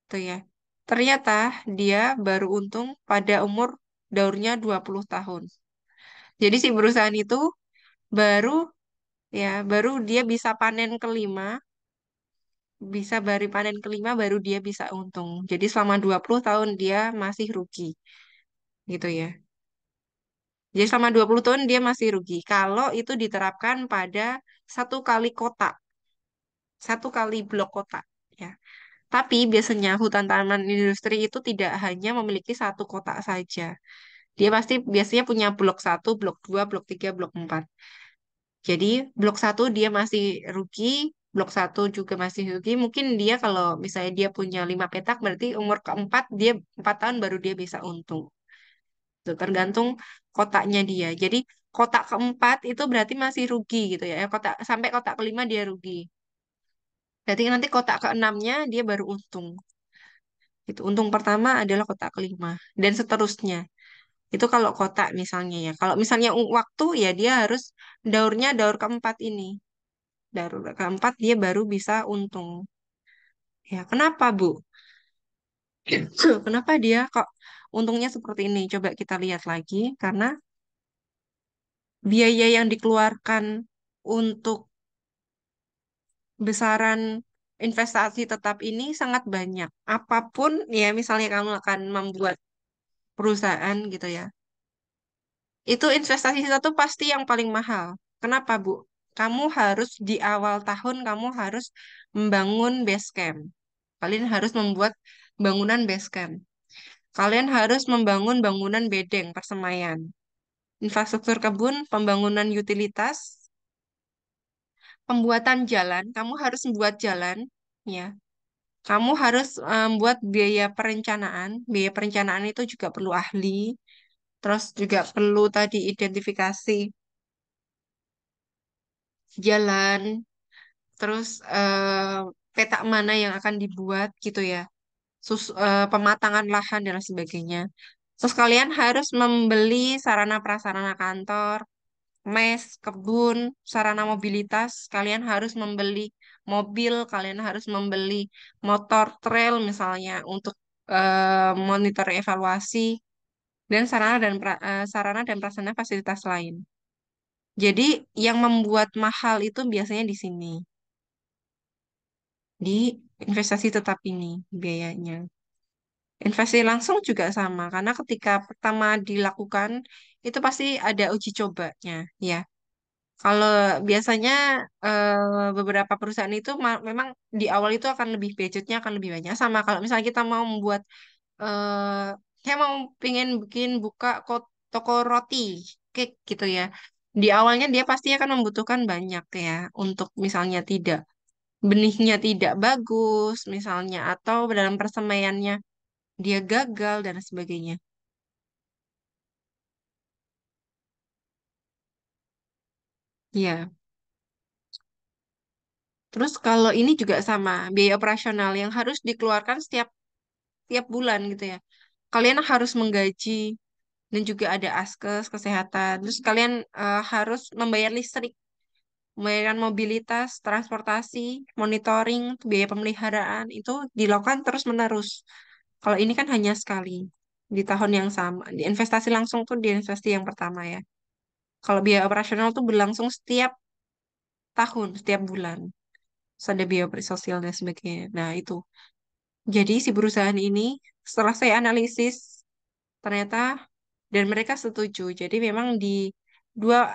tuh ya. Ternyata dia baru untung pada umur daurnya 20 tahun. Jadi si perusahaan itu baru baru dia bisa panen kelima, baru panen kelima baru dia bisa untung. Jadi selama 20 tahun dia masih rugi gitu ya. Jadi selama 20 tahun dia masih rugi. Kalau itu diterapkan pada satu kali kotak, satu kali blok kotak ya. Tapi biasanya hutan tanaman industri itu tidak hanya memiliki satu kotak saja. Dia pasti biasanya punya blok satu, blok dua, blok tiga, blok empat. Jadi blok satu dia masih rugi, blok satu juga masih rugi. Mungkin dia kalau misalnya dia punya 5 petak, berarti umur keempat dia 4 tahun baru dia bisa untung. Itu tergantung kotaknya dia. Jadi kotak keempat itu berarti masih rugi gitu ya. Kotak sampai kotak kelima dia rugi. Berarti nanti kotak keenamnya dia baru untung. Itu untung pertama adalah kotak kelima dan seterusnya. Itu kalau kotak misalnya ya. Kalau misalnya waktu ya dia harus daurnya daur keempat ini. Daur keempat dia baru bisa untung. Ya, kenapa, Bu? Kenapa dia kok untungnya seperti ini? Coba kita lihat lagi karena biaya yang dikeluarkan untuk besaran investasi tetap ini sangat banyak. Apapun ya misalnya kamu akan membuat perusahaan gitu ya. Itu investasi satu pasti yang paling mahal. Kenapa, Bu? Kamu harus di awal tahun kamu harus membangun base camp. Kalian harus membuat bangunan base camp. Kalian harus membangun bangunan bedeng persemaian. Infrastruktur kebun, pembangunan utilitas, pembuatan jalan. Kamu harus membuat jalan, ya. Kamu harus membuat biaya perencanaan. Biaya perencanaan itu juga perlu ahli. Terus juga perlu tadi identifikasi jalan, terus peta mana yang akan dibuat gitu ya, pematangan lahan dan lain sebagainya. Terus kalian harus membeli sarana prasarana kantor, mes, kebun, sarana mobilitas. Kalian harus membeli mobil, kalian harus membeli motor trail misalnya untuk monitor evaluasi dan sarana dan prasarana fasilitas lain. Jadi yang membuat mahal itu biasanya di sini, di investasi tetap ini biayanya. Investasi langsung juga sama, karena ketika pertama dilakukan, itu pasti ada uji cobanya, ya. Kalau biasanya beberapa perusahaan itu memang di awal itu akan lebih budgetnya akan lebih banyak. Sama kalau misalnya kita mau membuat, saya mau pengen bikin buka toko roti, cake gitu ya. Di awalnya dia pasti akan membutuhkan banyak ya, untuk misalnya tidak benihnya tidak bagus misalnya atau dalam persemaiannya dia gagal dan sebagainya. Ya, terus kalau ini juga sama, biaya operasional yang harus dikeluarkan setiap tiap bulan gitu ya. Kalian harus menggaji dan juga ada askes kesehatan. Terus kalian harus membayar listrik, membayarkan mobilitas, transportasi, monitoring, biaya pemeliharaan itu dilakukan terus-menerus. Kalau ini kan hanya sekali di tahun yang sama. Di investasi langsung tuh di investasi yang pertama ya. Kalau biaya operasional tuh berlangsung setiap tahun, setiap bulan. Terus ada biaya sosial dan sebagainya. Nah, itu. Jadi si perusahaan ini setelah saya analisis ternyata dan mereka setuju. Jadi memang di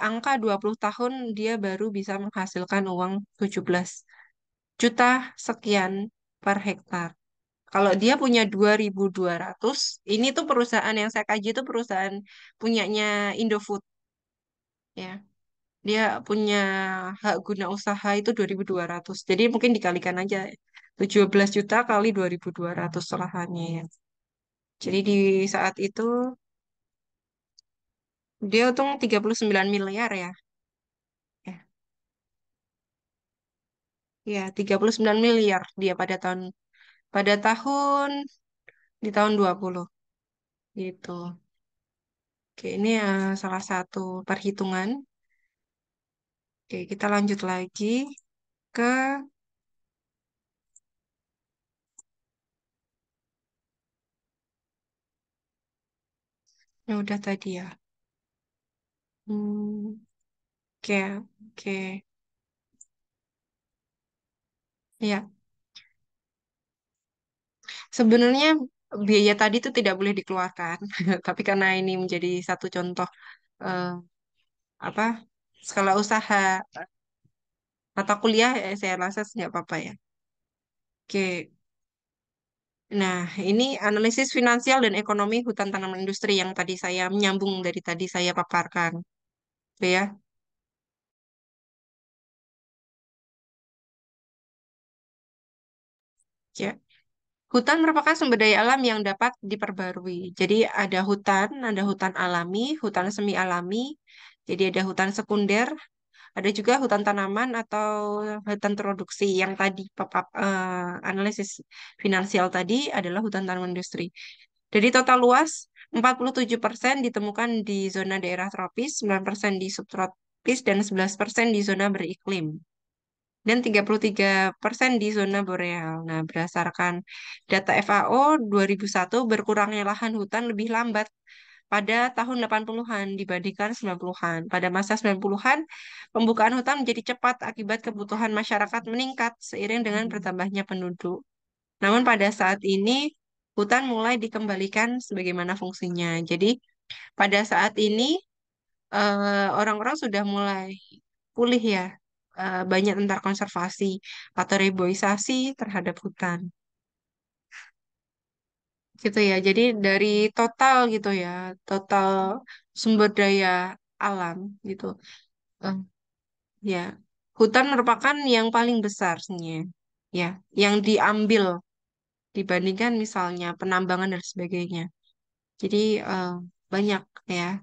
angka 20 tahun dia baru bisa menghasilkan uang 17 juta sekian per hektar. Kalau dia punya 2.200, ini tuh perusahaan yang saya kaji itu perusahaan punyanya Indofood ya. Dia punya hak guna usaha itu 2.200. Jadi mungkin dikalikan aja 17 juta kali 2.200 lahannya ya. Jadi di saat itu dia untung 39 miliar ya. Ya, ya 39 miliar dia pada tahun di tahun 20 gitu. Oke, ini salah satu perhitungan. Oke, kita lanjut lagi ke yang udah tadi ya. Hmm, oke, oke. Ya, sebenarnya biaya tadi itu tidak boleh dikeluarkan, tapi karena ini menjadi satu contoh eh, apa skala usaha mata kuliah, saya rasa nggak apa-apa ya. Oke, nah ini analisis finansial dan ekonomi hutan tanaman industri yang tadi saya menyambung dari tadi saya paparkan, Oke ya. Ya, hutan merupakan sumber daya alam yang dapat diperbarui. Jadi ada hutan alami, hutan semi alami. Jadi ada hutan sekunder, ada juga hutan tanaman atau hutan produksi yang tadi analisis finansial tadi adalah hutan tanaman industri. Dari total luas, 47% ditemukan di zona daerah tropis, 9% di subtropis, dan 11% di zona beriklim. Dan 33% di zona boreal. Nah, berdasarkan data FAO 2001, berkurangnya lahan hutan lebih lambat pada tahun 80-an dibandingkan 90-an. Pada masa 90-an, pembukaan hutan menjadi cepat akibat kebutuhan masyarakat meningkat seiring dengan bertambahnya penduduk. Namun pada saat ini, hutan mulai dikembalikan sebagaimana fungsinya. Jadi pada saat ini, orang-orang sudah mulai pulih ya, banyak tentang konservasi atau reboisasi terhadap hutan. Gitu ya. Jadi dari total gitu ya, total sumber daya alam gitu. Eh, ya, hutan merupakan yang paling besar sebenarnya. Ya, yang diambil dibandingkan misalnya penambangan dan sebagainya. Jadi eh, banyak ya.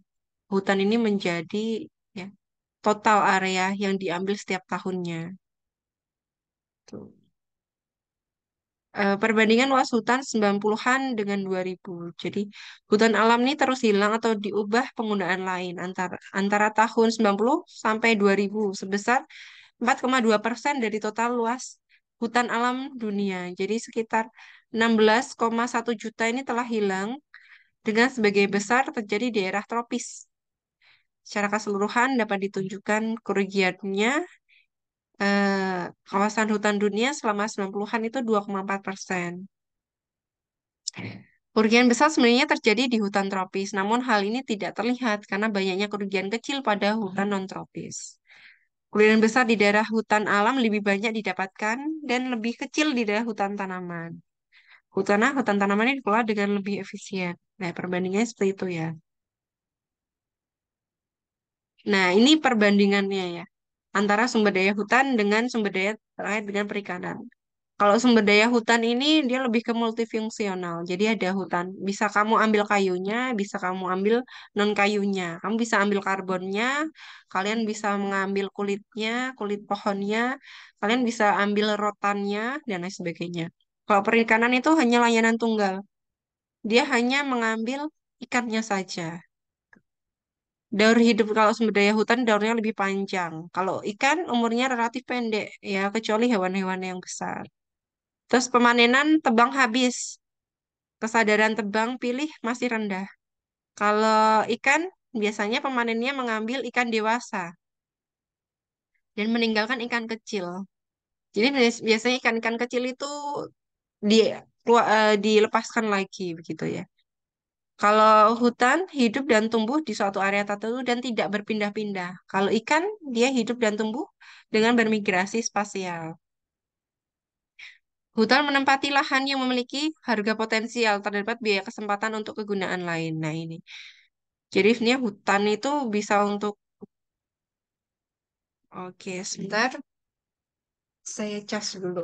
Hutan ini menjadi ya total area yang diambil setiap tahunnya. Tuh. Perbandingan luas hutan 90-an dengan 2000. Jadi, hutan alam ini terus hilang atau diubah penggunaan lain antara tahun 90 sampai 2000 sebesar 4,2% dari total luas hutan alam dunia. Jadi, sekitar 16,1 juta ini telah hilang dengan sebagai besar terjadi di daerah tropis. Secara keseluruhan dapat ditunjukkan kerugiannya kawasan hutan dunia selama 90-an itu 2,4%. Kerugian besar sebenarnya terjadi di hutan tropis, namun hal ini tidak terlihat karena banyaknya kerugian kecil pada hutan non-tropis. Kerugian besar di daerah hutan alam lebih banyak didapatkan dan lebih kecil di daerah hutan tanaman. Hutan tanaman ini dikelola dengan lebih efisien. Nah, perbandingannya seperti itu ya. Nah, ini perbandingannya ya. Antara sumber daya hutan dengan sumber daya terkait dengan perikanan. Kalau sumber daya hutan ini dia lebih ke multifungsional. Jadi ada hutan, bisa kamu ambil kayunya, bisa kamu ambil non kayunya. Kamu bisa ambil karbonnya, kalian bisa mengambil kulitnya, kulit pohonnya, kalian bisa ambil rotannya dan lain sebagainya. Kalau perikanan itu hanya layanan tunggal. Dia hanya mengambil ikannya saja. Daur hidup kalau sumber daya hutan daurnya lebih panjang. Kalau ikan umurnya relatif pendek ya, kecuali hewan-hewan yang besar. Terus pemanenan tebang habis. Kesadaran tebang pilih masih rendah. Kalau ikan, biasanya pemanennya mengambil ikan dewasa dan meninggalkan ikan kecil. Jadi biasanya ikan-ikan kecil itu di, dilepaskan lagi begitu ya. Kalau hutan hidup dan tumbuh di suatu area tertentu dan tidak berpindah-pindah. Kalau ikan, dia hidup dan tumbuh dengan bermigrasi spasial. Hutan menempati lahan yang memiliki harga potensial, terdapat biaya kesempatan untuk kegunaan lain. Nah, ini. Jadi sebenarnya hutan itu bisa untuk, oke, sebentar, saya cas dulu.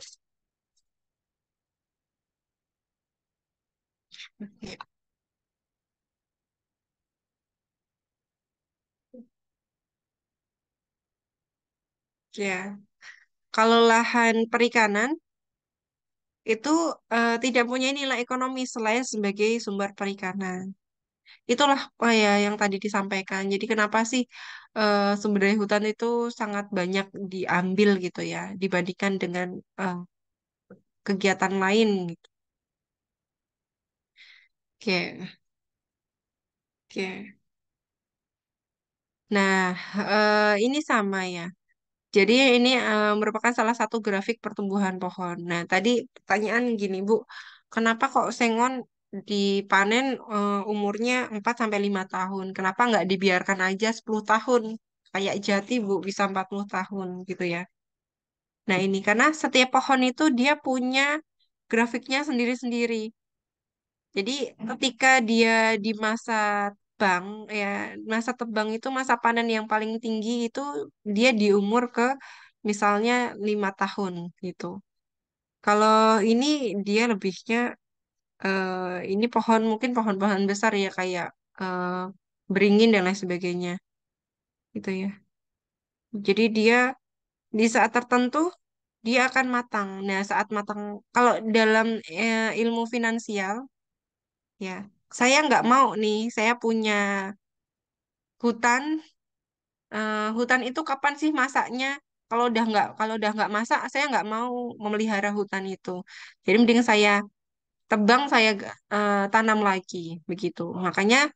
Ya, kalau lahan perikanan itu tidak punya nilai ekonomi selain sebagai sumber perikanan. Itulah ya yang tadi disampaikan. Jadi kenapa sih sumber daya hutan itu sangat banyak diambil gitu ya dibandingkan dengan eh, kegiatan lain gitu. Oke, oke. Nah, ini sama ya. Jadi ini merupakan salah satu grafik pertumbuhan pohon. Nah, tadi pertanyaan gini, Bu, kenapa kok sengon dipanen umurnya 4 sampai 5 tahun? Kenapa nggak dibiarkan aja 10 tahun? Kayak jati, Bu, bisa 40 tahun gitu ya. Nah, ini karena setiap pohon itu dia punya grafiknya sendiri-sendiri. Jadi ketika dia di masa tebang, ya masa tebang itu masa panen yang paling tinggi itu dia di umur ke misalnya 5 tahun gitu. Kalau ini dia lebihnya ini pohon mungkin pohon-pohon besar ya kayak eh, beringin dan lain sebagainya gitu ya. Jadi dia di saat tertentu dia akan matang. Nah, saat matang kalau dalam ilmu finansial ya, saya nggak mau nih, saya punya hutan. Hutan itu kapan sih masaknya? Kalau udah nggak masak, saya nggak mau memelihara hutan itu. Jadi mending saya tebang, saya tanam lagi begitu. Makanya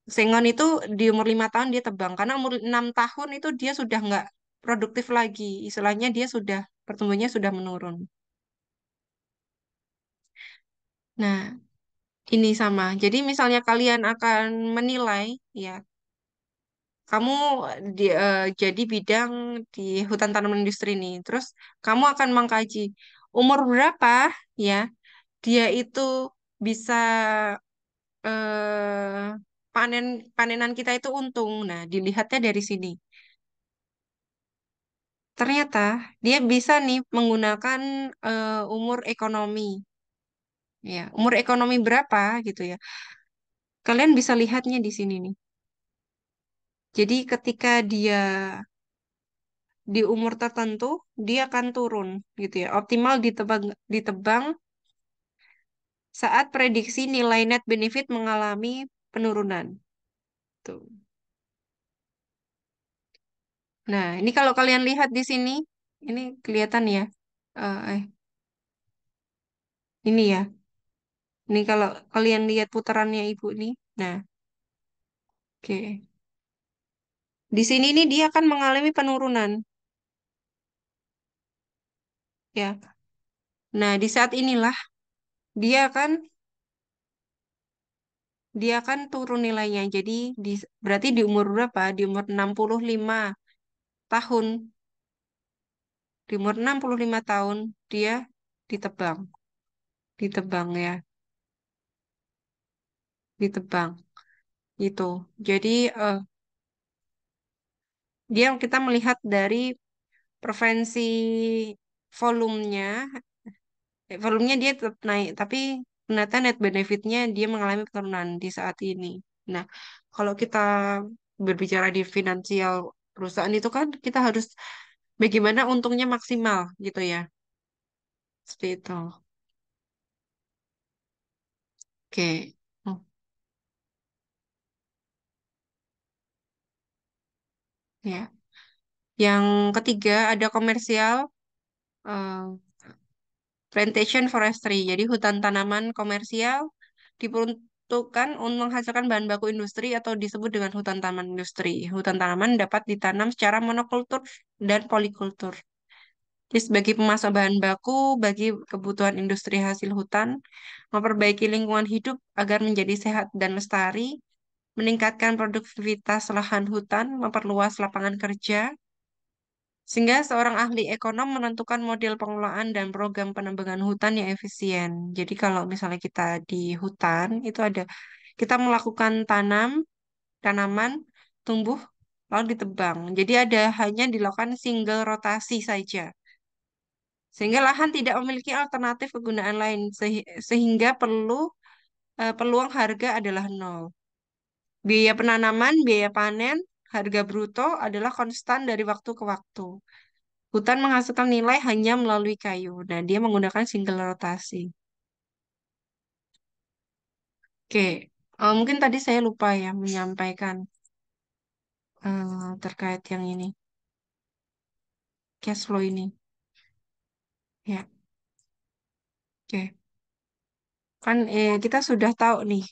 Sengon itu di umur 5 tahun dia tebang, karena umur 6 tahun itu dia sudah nggak produktif lagi. Istilahnya dia sudah pertumbuhannya sudah menurun. Nah, ini sama. Jadi misalnya kalian akan menilai, ya, kamu jadi bidang di hutan tanaman industri ini. Terus kamu akan mengkaji umur berapa, ya, dia itu bisa eh, panen panenan kita itu untung. Nah, dilihatnya dari sini. Ternyata dia bisa nih menggunakan umur ekonomi, ya, umur ekonomi berapa gitu ya. Kalian bisa lihatnya di sini nih. Jadi ketika dia di umur tertentu, dia akan turun gitu ya. Optimal ditebang saat prediksi nilai net benefit mengalami penurunan. Tuh. Nah, ini kalau kalian lihat di sini, ini kelihatan ya. Ini ya. Ini kalau kalian lihat putarannya Ibu nih. Nah, oke. Di sini nih dia akan mengalami penurunan, ya. Nah, di saat inilah dia akan dia akan turun nilainya. Jadi berarti di umur berapa? Di umur 65 tahun. Di umur 65 tahun dia ditebang, ditebang ya, ditebang itu. Jadi dia kita melihat dari preferensi volumenya, volumenya dia tetap naik, tapi ternyata net benefitnya dia mengalami penurunan di saat ini. Nah, kalau kita berbicara di finansial perusahaan itu kan kita harus bagaimana untungnya maksimal gitu ya. Seperti itu. Oke. Oh, ya. Yang ketiga ada komersial eh, plantation forestry. Jadi hutan tanaman komersial diperuntukkan untuk menghasilkan bahan baku industri atau disebut dengan hutan tanaman industri. Hutan tanaman dapat ditanam secara monokultur dan polikultur. Jadi sebagai pemasok bahan baku bagi kebutuhan industri hasil hutan, memperbaiki lingkungan hidup agar menjadi sehat dan lestari, meningkatkan produktivitas lahan hutan, memperluas lapangan kerja, sehingga seorang ahli ekonom menentukan model pengelolaan dan program penebangan hutan yang efisien. Jadi kalau misalnya kita di hutan, itu ada kita melakukan tanaman, tumbuh, lalu ditebang. Jadi ada hanya dilakukan single rotasi saja. Sehingga lahan tidak memiliki alternatif kegunaan lain, sehingga peluang harga adalah nol. Biaya penanaman, biaya panen, harga bruto adalah konstan dari waktu ke waktu. Hutan menghasilkan nilai hanya melalui kayu. Nah, dia menggunakan single rotasi. Oke, mungkin tadi saya lupa ya menyampaikan terkait yang ini, cash flow ini. Ya, oke. Kan kita sudah tahu nih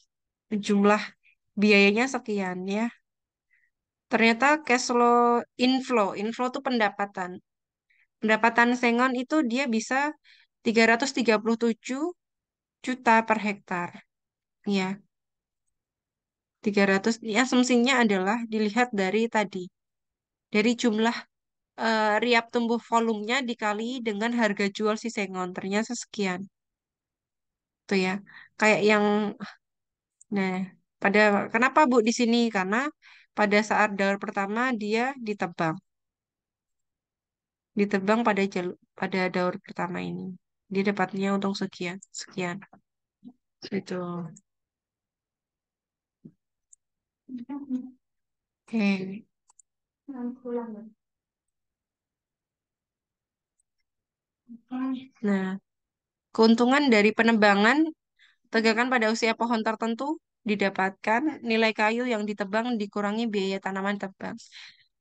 jumlah biayanya sekian ya. Ternyata cash flow inflow itu pendapatan. Pendapatan Sengon itu dia bisa 337 juta per hektar. Ya, 300. Ini asumsinya adalah dilihat dari tadi, dari jumlah riap tumbuh volumenya dikali dengan harga jual si Sengon. Ternyata sekian. Tuh ya. Kayak yang, nah, pada kenapa Bu di sini? Karena pada saat daur pertama dia ditebang. Ditebang pada daur pertama ini. Dia dapatnya untung sekian, sekian. Itu. Oke. Nah, keuntungan dari penebangan tegakan pada usia pohon tertentu didapatkan nilai kayu yang ditebang dikurangi biaya tanaman tebang.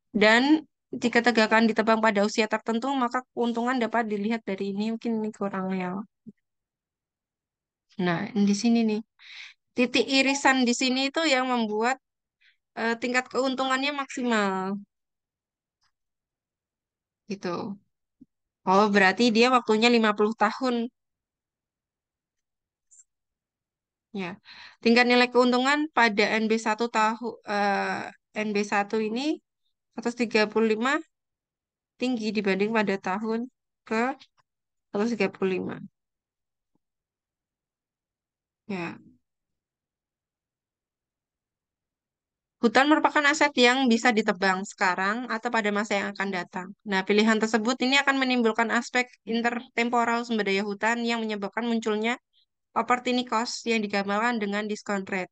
Dan jika tegakan ditebang pada usia tertentu, maka keuntungan dapat dilihat dari ini. Mungkin ini kurang ya. Nah, di sini nih. Titik irisan di sini itu yang membuat tingkat keuntungannya maksimal gitu. Oh, berarti dia waktunya 50 tahun ya. Tingkat nilai keuntungan pada NB1 ini 135 tinggi dibanding pada tahun ke 135. Ya. Hutan merupakan aset yang bisa ditebang sekarang atau pada masa yang akan datang. Nah, pilihan tersebut ini akan menimbulkan aspek intertemporal sumber daya hutan yang menyebabkan munculnya opportunity cost yang digambarkan dengan discount rate.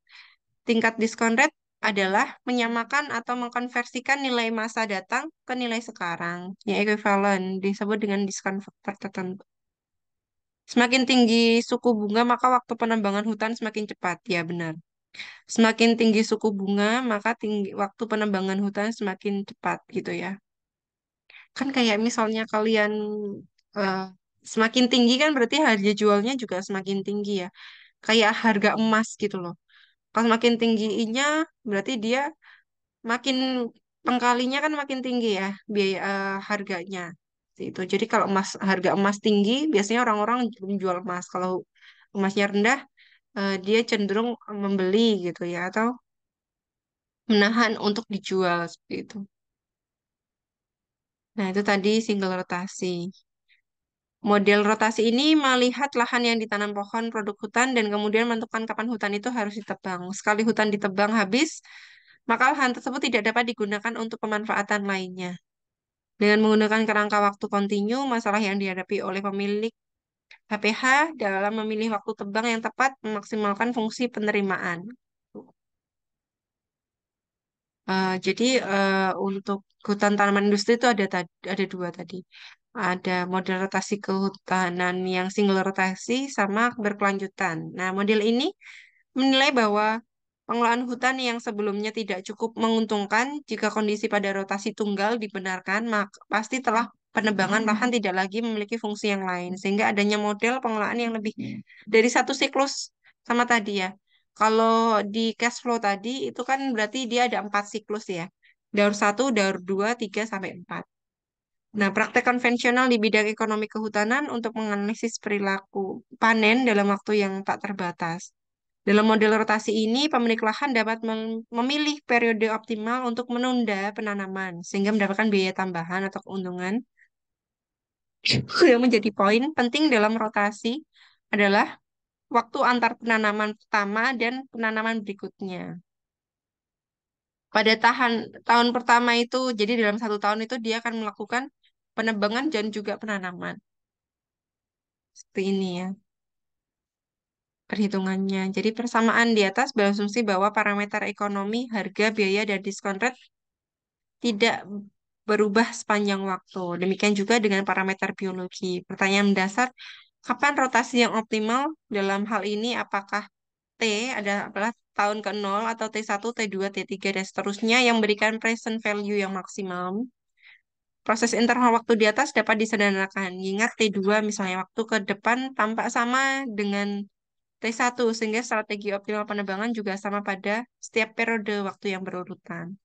Tingkat discount rate adalah menyamakan atau mengkonversikan nilai masa datang ke nilai sekarang, yang ekuivalen, disebut dengan discount factor tertentu. Semakin tinggi suku bunga, maka waktu penambangan hutan semakin cepat. Ya, benar. Semakin tinggi suku bunga, maka waktu penambangan hutan semakin cepat gitu ya. Kan kayak misalnya kalian eh, semakin tinggi kan berarti harga jualnya juga semakin tinggi ya. Kayak harga emas gitu loh. Kalau makin tingginya berarti dia makin pengkalinya kan makin tinggi ya biaya harganya. Itu. Jadi kalau harga emas tinggi, biasanya orang-orang menjual emas. Kalau emasnya rendah, dia cenderung membeli gitu ya atau menahan untuk dijual seperti itu. Nah, itu tadi single rotasi. Model rotasi ini melihat lahan yang ditanam pohon produk hutan dan kemudian menentukan kapan hutan itu harus ditebang. Sekali hutan ditebang habis, maka lahan tersebut tidak dapat digunakan untuk pemanfaatan lainnya. Dengan menggunakan kerangka waktu kontinu, masalah yang dihadapi oleh pemilik HPH dalam memilih waktu tebang yang tepat memaksimalkan fungsi penerimaan. Jadi untuk hutan tanaman industri itu ada dua tadi. Ada model rotasi kehutanan yang single rotasi sama berkelanjutan. Nah, model ini menilai bahwa pengelolaan hutan yang sebelumnya tidak cukup menguntungkan jika kondisi pada rotasi tunggal dibenarkan, maka pasti telah penebangan lahan tidak lagi memiliki fungsi yang lain, sehingga adanya model pengelolaan yang lebih dari satu siklus sama tadi ya. Kalau di cash flow tadi itu kan berarti dia ada 4 siklus ya. Daur 1, daur 2, 3, sampai 4. Nah, praktek konvensional di bidang ekonomi kehutanan untuk menganalisis perilaku panen dalam waktu yang tak terbatas. Dalam model rotasi ini, pemilik lahan dapat memilih periode optimal untuk menunda penanaman, sehingga mendapatkan biaya tambahan atau keuntungan. Yang menjadi poin penting dalam rotasi adalah waktu antar penanaman pertama dan penanaman berikutnya. Pada tahun pertama itu, jadi dalam 1 tahun itu dia akan melakukan penebangan dan juga penanaman. Seperti ini ya perhitungannya. Jadi persamaan di atas berasumsi bahwa parameter ekonomi, harga, biaya, dan diskon rate tidak berubah sepanjang waktu. Demikian juga dengan parameter biologi. Pertanyaan mendasar, kapan rotasi yang optimal dalam hal ini? Apakah T adalah tahun ke-0 atau T1, T2, T3, dan seterusnya yang memberikan present value yang maksimum? Proses interval waktu di atas dapat disederhanakan. Ingat T2 misalnya waktu ke depan tampak sama dengan T1 sehingga strategi optimal penerbangan juga sama pada setiap periode waktu yang berurutan.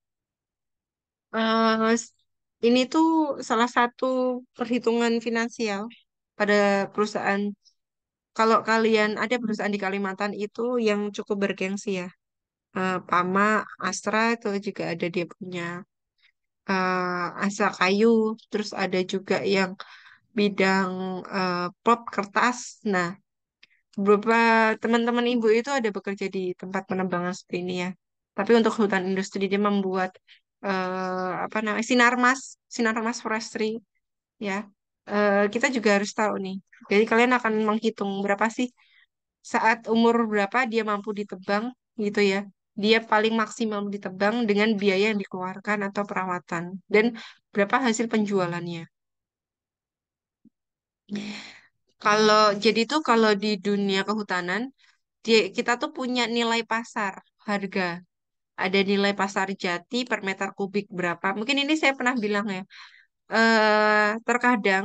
Eh, s- ini tuh salah satu perhitungan finansial pada perusahaan. Kalau kalian ada perusahaan di Kalimantan itu yang cukup bergengsi ya. Pama, Astra itu juga ada dia punya Astra Kayu. Terus ada juga yang bidang pulp kertas. Nah, beberapa teman-teman ibu itu ada bekerja di tempat penambangan seperti ini ya. Tapi untuk hutan industri dia membuat apa namanya sinarmas forestry ya. Kita juga harus tahu nih. Jadi kalian akan menghitung berapa sih saat umur berapa dia mampu ditebang gitu ya. Dia paling maksimal ditebang dengan biaya yang dikeluarkan atau perawatan dan berapa hasil penjualannya. Jadi tuh kalau di dunia kehutanan kita tuh punya nilai pasar harga. Ada nilai pasar jati per meter kubik berapa. Mungkin ini saya pernah bilang ya. Terkadang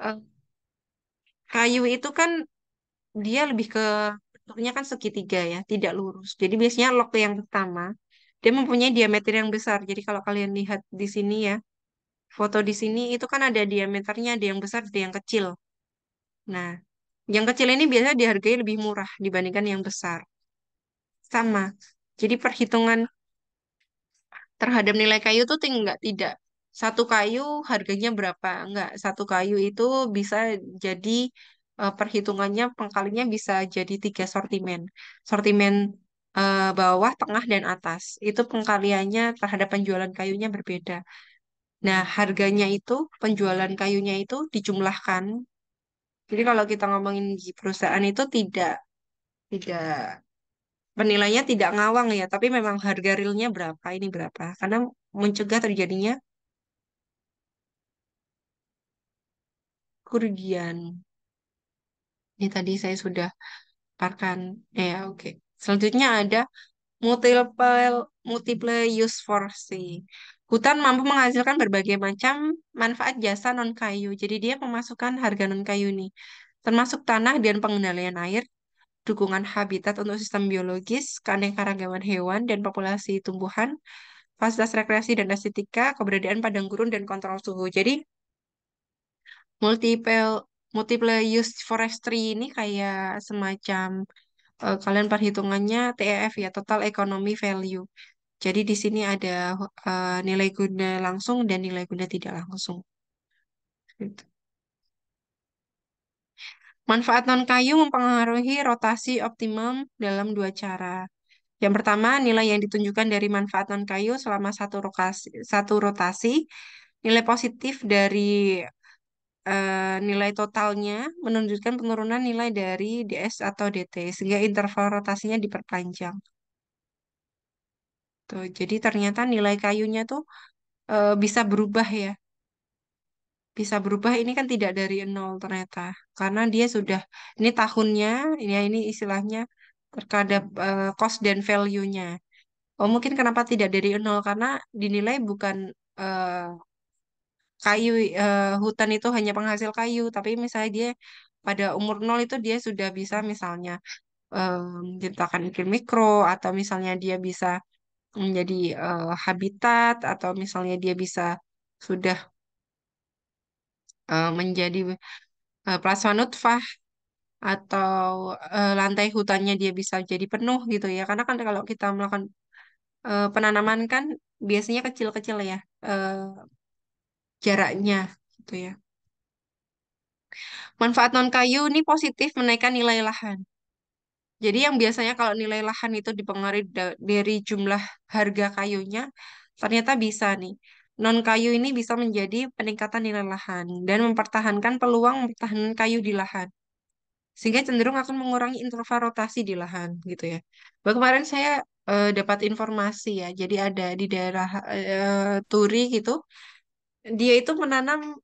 eh, kayu itu kan dia lebih ke bentuknya kan segitiga ya, tidak lurus. Jadi biasanya log yang pertama Dia mempunyai diameter yang besar. Jadi kalau kalian lihat di sini ya, foto di sini itu kan ada diameternya, ada yang besar, ada yang kecil. Nah, yang kecil ini biasanya dihargai lebih murah dibandingkan yang besar. Sama. Jadi perhitungan terhadap nilai kayu tuh tidak satu kayu harganya berapa. Enggak, satu kayu itu bisa jadi perhitungannya pengkalinya bisa jadi tiga sortimen. Sortimen bawah, tengah, dan atas. Itu pengkaliannya terhadap penjualan kayunya berbeda. Nah, harganya itu, penjualan kayunya itu dijumlahkan. Jadi kalau kita ngomongin di perusahaan itu tidak penilainya tidak ngawang ya, tapi memang harga realnya berapa, ini berapa. Karena mencegah terjadinya kerugian. Ini tadi saya sudah paparkan. Ya, oke. Selanjutnya ada multiple multiple use for sea. Hutan mampu menghasilkan berbagai macam manfaat jasa non kayu. Jadi dia memasukkan harga non kayu nih, termasuk tanah dan pengendalian air, dukungan habitat untuk sistem biologis, keanekaragaman hewan dan populasi tumbuhan, fasilitas rekreasi dan estetika, keberadaan padang gurun dan kontrol suhu. Jadi multiple multiple use forestry ini kayak semacam kalian perhitungannya TEV ya, total economy value. Jadi di sini ada nilai guna langsung dan nilai guna tidak langsung. Gitu. Manfaat non kayu mempengaruhi rotasi optimum dalam dua cara. Yang pertama, nilai yang ditunjukkan dari manfaat non kayu selama satu rotasi, nilai positif dari nilai totalnya menunjukkan penurunan nilai dari DS atau DT, sehingga interval rotasinya diperpanjang. Tuh, jadi ternyata nilai kayunya tuh bisa berubah ya. Bisa berubah ini kan tidak dari nol ternyata. Karena dia sudah, ini tahunnya, ini istilahnya terhadap cost dan value-nya. Oh, mungkin kenapa tidak dari nol? Karena dinilai bukan eh, kayu, hutan itu hanya penghasil kayu, tapi misalnya dia pada umur nol itu dia sudah bisa misalnya menciptakan iklim mikro, atau misalnya dia bisa menjadi habitat, atau misalnya dia bisa sudah menjadi plasma nutfah, atau lantai hutannya dia bisa jadi penuh gitu ya. Karena kan kalau kita melakukan penanaman kan biasanya kecil-kecil ya eh, jaraknya gitu ya. Manfaat non kayu ini positif menaikkan nilai lahan. Jadi yang biasanya kalau nilai lahan itu dipengaruhi dari jumlah harga kayunya, ternyata bisa nih. Non kayu ini bisa menjadi peningkatan nilai lahan dan mempertahankan peluang pertahanan kayu di lahan. Sehingga cenderung akan mengurangi interval rotasi di lahan gitu ya. Bahwa kemarin saya dapat informasi ya, jadi ada di daerah Turi gitu, dia itu menanam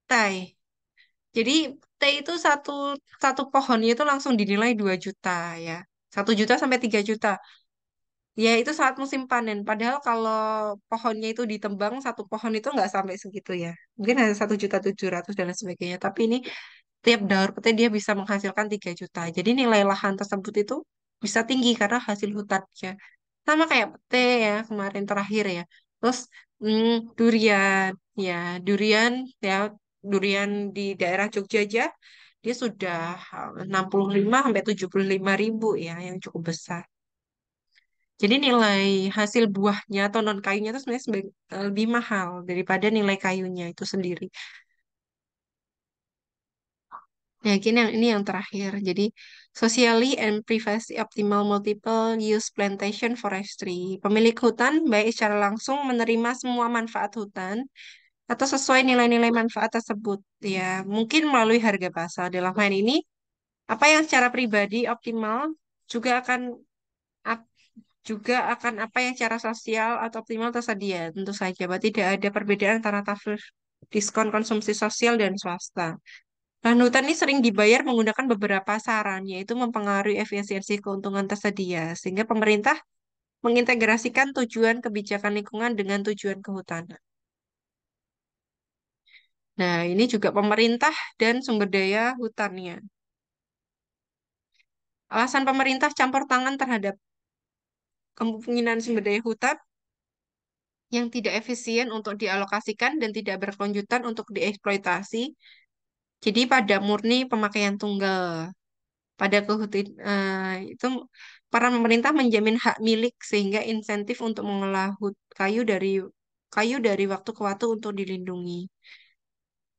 teh. Jadi teh itu satu satu pohonnya itu langsung dinilai 2 juta ya, 1 juta sampai 3 juta. Ya itu saat musim panen. Padahal kalau pohonnya itu ditebang satu pohon itu nggak sampai segitu ya. Mungkin hanya 1,7 juta dan lain sebagainya. Tapi ini tiap daur petai dia bisa menghasilkan 3 juta. Jadi nilai lahan tersebut itu bisa tinggi karena hasil hutannya. Sama kayak pete ya kemarin terakhir ya. Terus durian ya, durian ya, durian di daerah Jogja aja dia sudah 65 sampai 75 ribu ya, yang cukup besar. Jadi nilai hasil buahnya atau non kayunya itu sebenarnya lebih mahal daripada nilai kayunya itu sendiri. Ya, ini yang terakhir. Jadi, socially and privacy optimal multiple use plantation forestry. Pemilik hutan baik secara langsung menerima semua manfaat hutan atau sesuai nilai-nilai manfaat tersebut. Ya, mungkin melalui harga pasar. Dalam hal ini, apa yang secara pribadi optimal juga akan ap- apa yang secara sosial atau optimal tersedia. Tentu saja, berarti tidak ada perbedaan antara tarif diskon konsumsi sosial dan swasta. Lahan hutan ini sering dibayar menggunakan beberapa saran, yaitu mempengaruhi efisiensi keuntungan tersedia, sehingga pemerintah mengintegrasikan tujuan kebijakan lingkungan dengan tujuan kehutanan. Nah, ini juga pemerintah dan sumber daya hutannya. Alasan pemerintah campur tangan terhadap kemungkinan sumber daya hutan yang tidak efisien untuk dialokasikan dan tidak berkelanjutan untuk dieksploitasi. Jadi pada murni pemakaian tunggal. Pada kehutin itu para pemerintah menjamin hak milik sehingga insentif untuk mengolah kayu dari waktu ke waktu untuk dilindungi.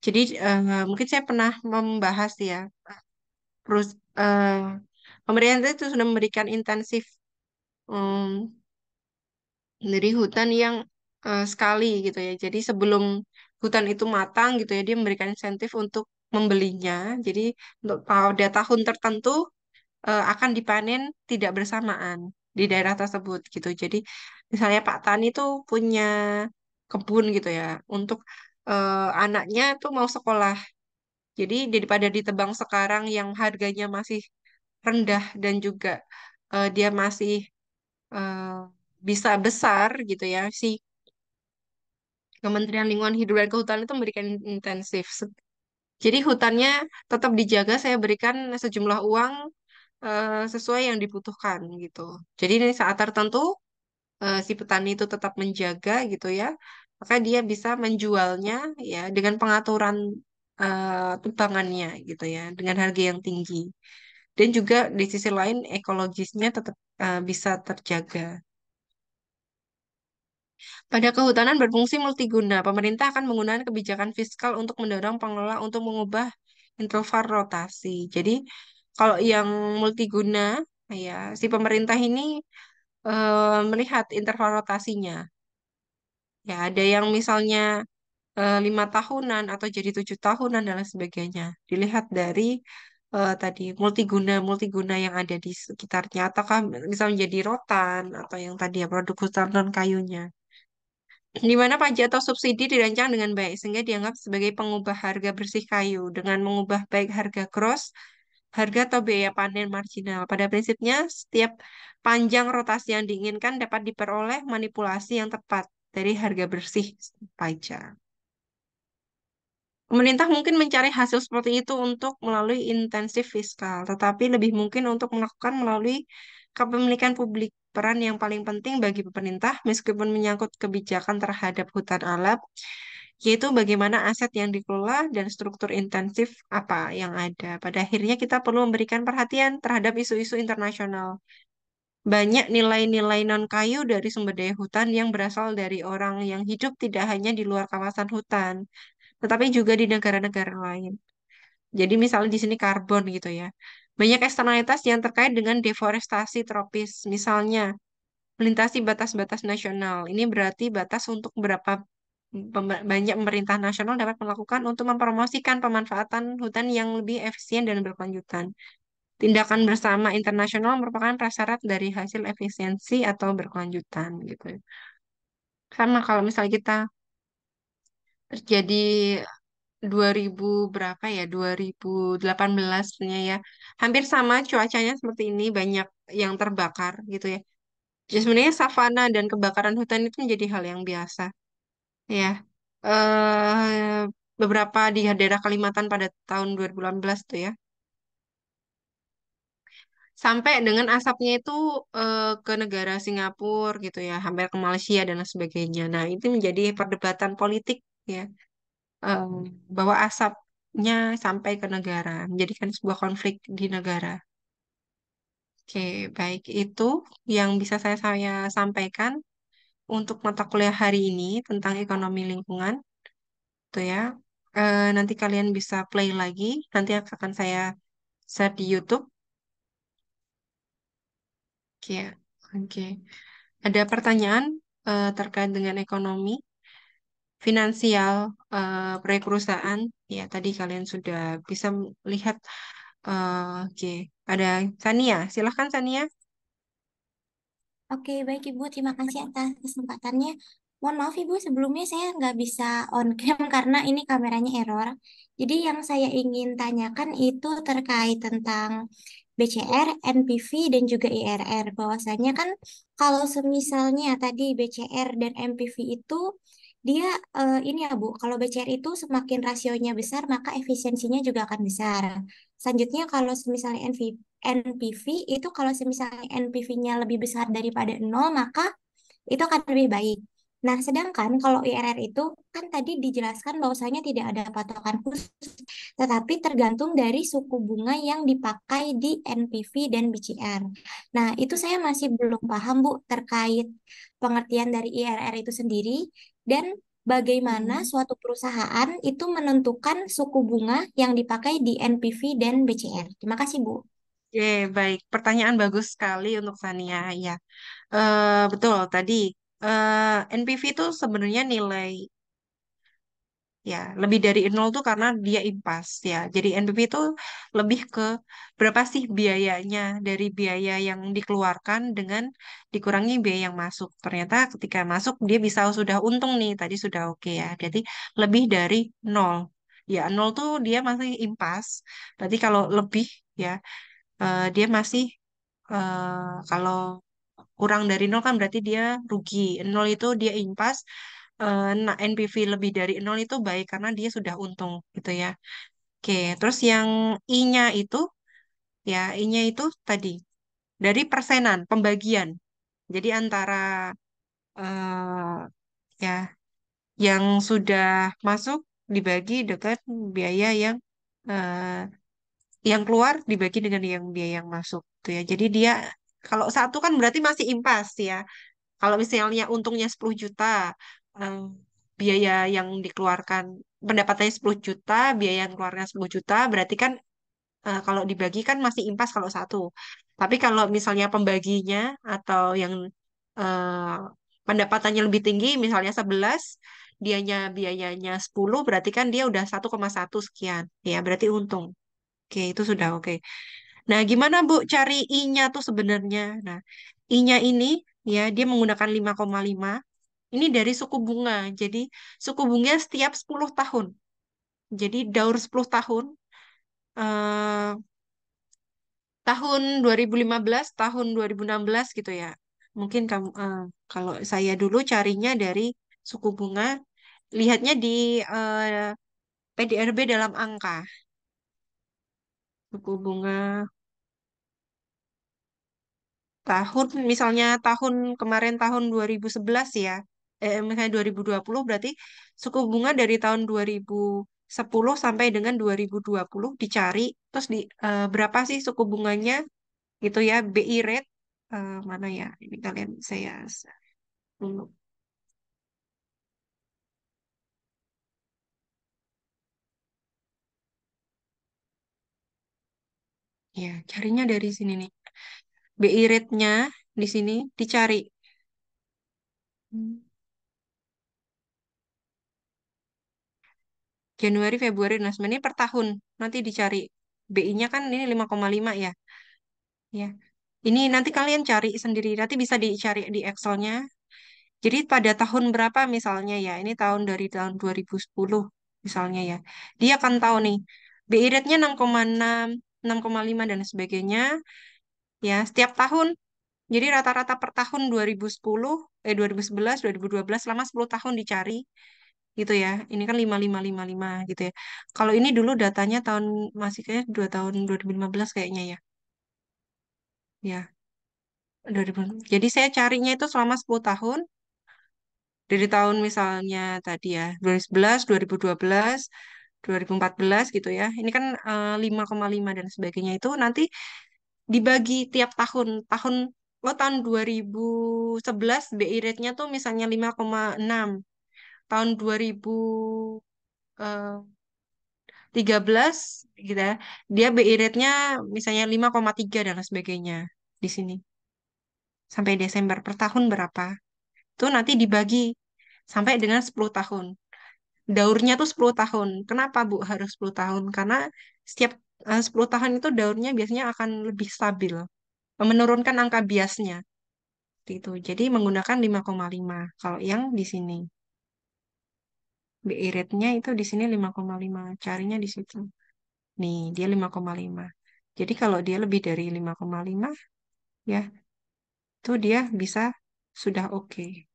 Jadi mungkin saya pernah membahas ya, terus pemerintah itu sudah memberikan intensif em, dari hutan yang sekali gitu ya. Jadi sebelum hutan itu matang gitu ya, dia memberikan insentif untuk membelinya. Jadi untuk pada tahun tertentu akan dipanen tidak bersamaan di daerah tersebut gitu. Jadi misalnya Pak Tani itu punya kebun gitu ya untuk anaknya tuh mau sekolah. Jadi daripada ditebang sekarang yang harganya masih rendah dan juga dia masih eh, bisa besar gitu ya, si Kementerian Lingkungan Hidup dan Kehutanan itu memberikan intensif. Jadi hutannya tetap dijaga, saya berikan sejumlah uang sesuai yang dibutuhkan gitu. Jadi ini saat tertentu si petani itu tetap menjaga gitu ya, maka dia bisa menjualnya ya dengan pengaturan timbangannya gitu ya, dengan harga yang tinggi. Dan juga di sisi lain ekologisnya tetap bisa terjaga. Pada kehutanan berfungsi multiguna, pemerintah akan menggunakan kebijakan fiskal untuk mendorong pengelola untuk mengubah interval rotasi. Jadi, kalau yang multiguna, ya, si pemerintah ini melihat interval rotasinya. Ya, ada yang misalnya 5 tahunan atau jadi 7 tahunan dan lain sebagainya. Dilihat dari tadi multiguna yang ada di sekitarnya, ataukah bisa menjadi rotan atau yang tadi ya produk hutan non kayunya. Di mana pajak atau subsidi dirancang dengan baik sehingga dianggap sebagai pengubah harga bersih kayu dengan mengubah baik harga gross, harga atau biaya panen marginal. Pada prinsipnya, setiap panjang rotasi yang diinginkan dapat diperoleh manipulasi yang tepat dari harga bersih pajak. Pemerintah mungkin mencari hasil seperti itu untuk melalui intensif fiskal, tetapi lebih mungkin untuk melakukan melalui kepemilikan publik. Peran yang paling penting bagi pemerintah, meskipun menyangkut kebijakan terhadap hutan alam, yaitu bagaimana aset yang dikelola dan struktur intensif apa yang ada. Pada akhirnya kita perlu memberikan perhatian terhadap isu-isu internasional. Banyak nilai-nilai non-kayu dari sumber daya hutan yang berasal dari orang yang hidup tidak hanya di luar kawasan hutan, tetapi juga di negara-negara lain. Jadi misalnya di sini karbon gitu ya. Banyak eksternalitas yang terkait dengan deforestasi tropis. Misalnya melintasi batas-batas nasional. Ini berarti batas untuk berapa banyak pemerintah nasional dapat melakukan untuk mempromosikan pemanfaatan hutan yang lebih efisien dan berkelanjutan. Tindakan bersama internasional merupakan prasyarat dari hasil efisiensi atau berkelanjutan gitu. Sama kalau misalnya kita terjadi 2000 berapa ya 2018 punya ya hampir sama cuacanya seperti ini banyak yang terbakar gitu ya. Jadi sebenarnya savana dan kebakaran hutan itu menjadi hal yang biasa ya. Beberapa di daerah Kalimantan pada tahun 2018 tuh ya sampai dengan asapnya itu ke negara Singapura gitu ya hampir ke Malaysia dan lain sebagainya. Nah itu menjadi perdebatan politik ya em, bahwa asapnya sampai ke negara, menjadikan sebuah konflik di negara. Oke, baik itu yang bisa saya sampaikan untuk mata kuliah hari ini tentang ekonomi lingkungan, tuh ya. Nanti kalian bisa play lagi, nanti akan saya share di YouTube. Oke, oke. Ada pertanyaan terkait dengan ekonomi, finansial, proyek perusahaan? Ya, tadi kalian sudah bisa melihat. Oke, ada Sania. Silahkan Sania. Oke, baik Ibu. Terima kasih atas kesempatannya. Mohon maaf Ibu, sebelumnya saya nggak bisa on cam karena ini kameranya error. Jadi yang saya ingin tanyakan itu terkait tentang BCR, NPV, dan juga IRR. Bahwasanya kan kalau semisalnya tadi BCR dan NPV itu dia ini ya Bu, kalau BCR itu semakin rasionya besar maka efisiensinya juga akan besar. Selanjutnya kalau misalnya NPV itu kalau misalnya NPV-nya lebih besar daripada nol, maka itu akan lebih baik. Nah, sedangkan kalau IRR itu kan tadi dijelaskan bahwasanya tidak ada patokan khusus, tetapi tergantung dari suku bunga yang dipakai di NPV dan BCR. Nah, itu saya masih belum paham, Bu, terkait pengertian dari IRR itu sendiri dan bagaimana Hmm. suatu perusahaan itu menentukan suku bunga yang dipakai di NPV dan BCR. Terima kasih, Bu. Oke, baik. Pertanyaan bagus sekali untuk Sania. Ya, betul tadi. NPV itu sebenarnya nilai ya lebih dari nol tuh karena dia impas ya. Jadi NPV itu lebih ke berapa sih biayanya dari biaya yang dikeluarkan dengan dikurangi biaya yang masuk. Ternyata ketika masuk dia bisa sudah untung nih. Tadi sudah oke ya. Jadi lebih dari nol. Ya, nol tuh dia masih impas. Berarti kalau lebih ya dia masih kalau kurang dari nol kan berarti dia rugi. Nol itu dia impas. Nah, NPV lebih dari nol itu baik karena dia sudah untung gitu ya. Oke, terus yang I-nya itu ya I-nya itu tadi dari persenan pembagian. Jadi antara ya yang sudah masuk dibagi dengan biaya yang keluar dibagi dengan yang biaya yang masuk tuh ya. Jadi dia kalau satu kan berarti masih impas ya. Kalau misalnya untungnya 10 juta, eh, biaya yang dikeluarkan pendapatannya 10 juta, biaya yang keluarnya 10 juta, berarti kan kalau dibagi kan masih impas kalau satu. Tapi kalau misalnya pembaginya atau yang eh, pendapatannya lebih tinggi, misalnya 11, dianya biayanya 10, berarti kan dia udah 1,1 sekian. Ya, berarti untung. Oke, itu sudah oke. Nah, gimana Bu cari I-nya tuh sebenarnya? Nah, I-nya ini ya dia menggunakan 5,5. Ini dari suku bunga. Jadi suku bunga setiap 10 tahun. Jadi daur 10 tahun. eh, Tahun 2015, tahun 2016 gitu ya. Mungkin kamu kalau saya dulu carinya dari suku bunga, lihatnya di PDRB dalam angka. Suku bunga tahun misalnya tahun kemarin tahun 2011 ya, misalnya 2020 berarti suku bunga dari tahun 2010 sampai dengan 2020 dicari terus berapa sih suku bunganya gitu ya, BI rate. Mana ya ini kalian saya dulu ya carinya dari sini nih, BI rate-nya di sini dicari. Hmm. Januari, Februari, nah sebenarnya per tahun nanti dicari BI-nya kan ini 5,5 ya. Ya, ini nanti kalian cari sendiri, nanti bisa dicari di Excel-nya. Jadi pada tahun berapa misalnya ya, ini tahun dari tahun 2010 misalnya ya. Dia akan tahu nih, BI rate-nya 6,6, 6,5 dan sebagainya. Ya, setiap tahun. Jadi rata-rata per tahun 2010, 2011, 2012, selama 10 tahun dicari gitu ya. Ini kan 5555 gitu ya. Kalau ini dulu datanya tahun masih kayak 2 tahun 2015 kayaknya ya. Ya, 2000. Jadi saya carinya itu selama 10 tahun dari tahun misalnya tadi ya 2011, 2012, 2014 gitu ya. Ini kan 5,5 dan sebagainya itu nanti dibagi tiap tahun. Tahun 2011 BI rate-nya tuh misalnya 5,6. Tahun 2013 gitu ya. Dia BI rate-nya misalnya 5,3 dan sebagainya di sini. Sampai Desember per tahun berapa? Itu nanti dibagi sampai dengan 10 tahun. Daurnya tuh 10 tahun. Kenapa Bu harus 10 tahun? Karena setiap 10 tahun itu daurnya biasanya akan lebih stabil, menurunkan angka biasnya. Seperti itu. Jadi menggunakan 5,5. Kalau yang di sini BI rate-nya itu di sini 5,5. Carinya di situ. Nih, dia 5,5. Jadi kalau dia lebih dari 5,5 ya, itu dia bisa sudah oke.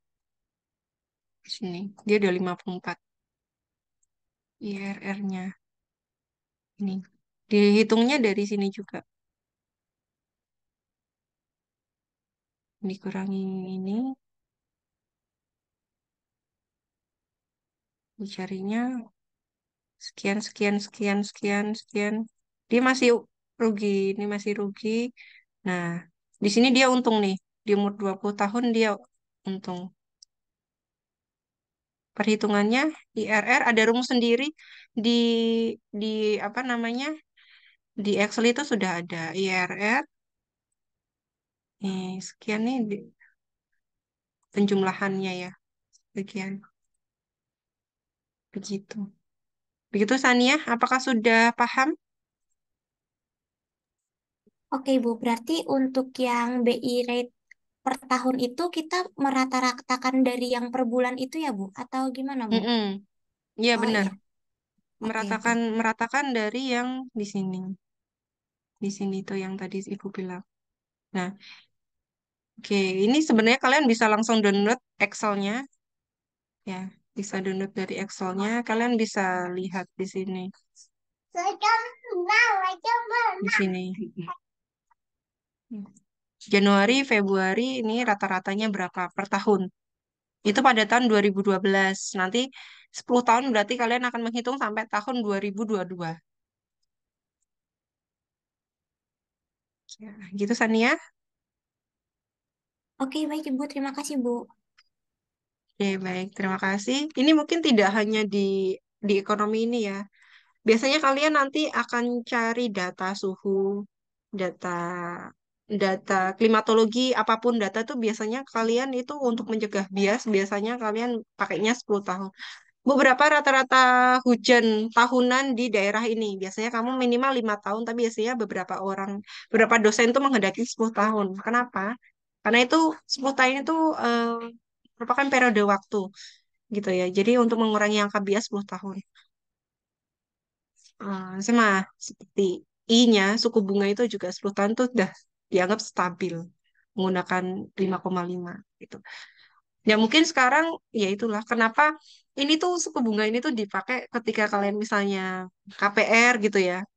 Di sini dia udah 54 IRR-nya. Ini dihitungnya dari sini juga. Dikurangi ini, dicarinya sekian, sekian, sekian, sekian, sekian. Dia masih rugi, ini masih rugi. Nah, di sini dia untung nih. Di umur 20 tahun dia untung. Perhitungannya IRR ada rumus sendiri di di apa namanya? Di Excel itu sudah ada IRR. Sekian nih penjumlahannya ya. Sekian. Begitu. Begitu Sania, apakah sudah paham? Oke, Bu. Berarti untuk yang BI rate per tahun itu kita merata-ratakan dari yang per bulan itu ya, Bu? Atau gimana, Bu? Mm-mm. Iya Oh benar. iya, oke oke. Meratakan dari yang di sini. Di sini tuh yang tadi Ibu bilang. Nah, oke, ini sebenarnya kalian bisa langsung download Excel-nya ya. Bisa download dari Excel-nya, kalian bisa lihat di sini. Di sini. Januari, Februari ini rata-ratanya berapa per tahun? Itu pada tahun 2012. Nanti 10 tahun berarti kalian akan menghitung sampai tahun 2022. Ya, gitu Sania. Oke, baik Ibu. Terima kasih, Bu. Oke, baik. Terima kasih. Ini mungkin tidak hanya di ekonomi ini ya. Biasanya kalian nanti akan cari data suhu, data data klimatologi, apapun data tuh biasanya kalian itu untuk mencegah bias, biasanya kalian pakainya 10 tahun. Beberapa rata-rata hujan tahunan di daerah ini. Biasanya kamu minimal 5 tahun, tapi biasanya beberapa dosen itu menghendaki 10 tahun. Kenapa? Karena itu 10 tahun itu merupakan periode waktu gitu ya. Jadi untuk mengurangi angka bias 10 tahun. Sama seperti I-nya, suku bunga itu juga 10 tahun itu sudah dianggap stabil menggunakan 5,5 gitu. Ya mungkin sekarang ya itulah kenapa ini tuh suku bunga ini tuh dipakai ketika kalian misalnya KPR gitu ya.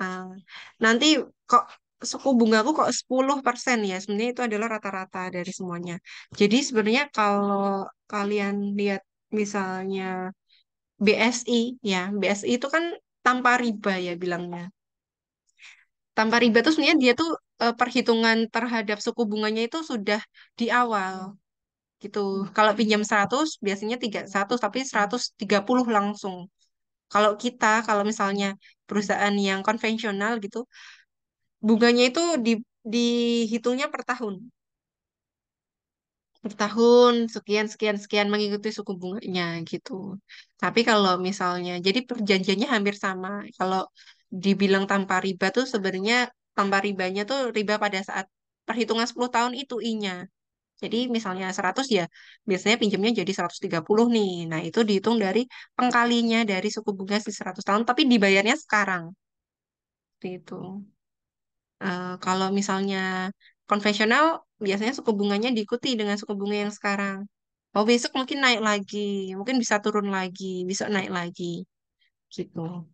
Ah, nanti kok suku bungaku kok 10% ya. Sebenarnya itu adalah rata-rata dari semuanya. Jadi sebenarnya kalau kalian lihat misalnya BSI ya, BSI itu kan tanpa riba ya bilangnya. Tanpa riba tuh sebenarnya dia tuh perhitungan terhadap suku bunganya itu sudah di awal gitu. Kalau pinjam 100 biasanya 100 tapi 130 langsung. Kalau misalnya perusahaan yang konvensional gitu, bunganya itu dihitungnya per tahun. Per tahun sekian sekian sekian mengikuti suku bunganya gitu. Tapi kalau misalnya jadi perjanjiannya hampir sama. Kalau dibilang tanpa riba tuh sebenarnya tanpa ribanya tuh riba pada saat perhitungan 10 tahun itu I-nya. Jadi misalnya 100 ya, biasanya pinjamnya jadi 130 nih. Nah, itu dihitung dari pengkalinya dari suku bunga si 100 tahun, tapi dibayarnya sekarang. Seperti itu. Kalau misalnya konvensional, biasanya suku bunganya diikuti dengan suku bunga yang sekarang. Oh, besok mungkin naik lagi, mungkin bisa turun lagi, bisa naik lagi, gitu.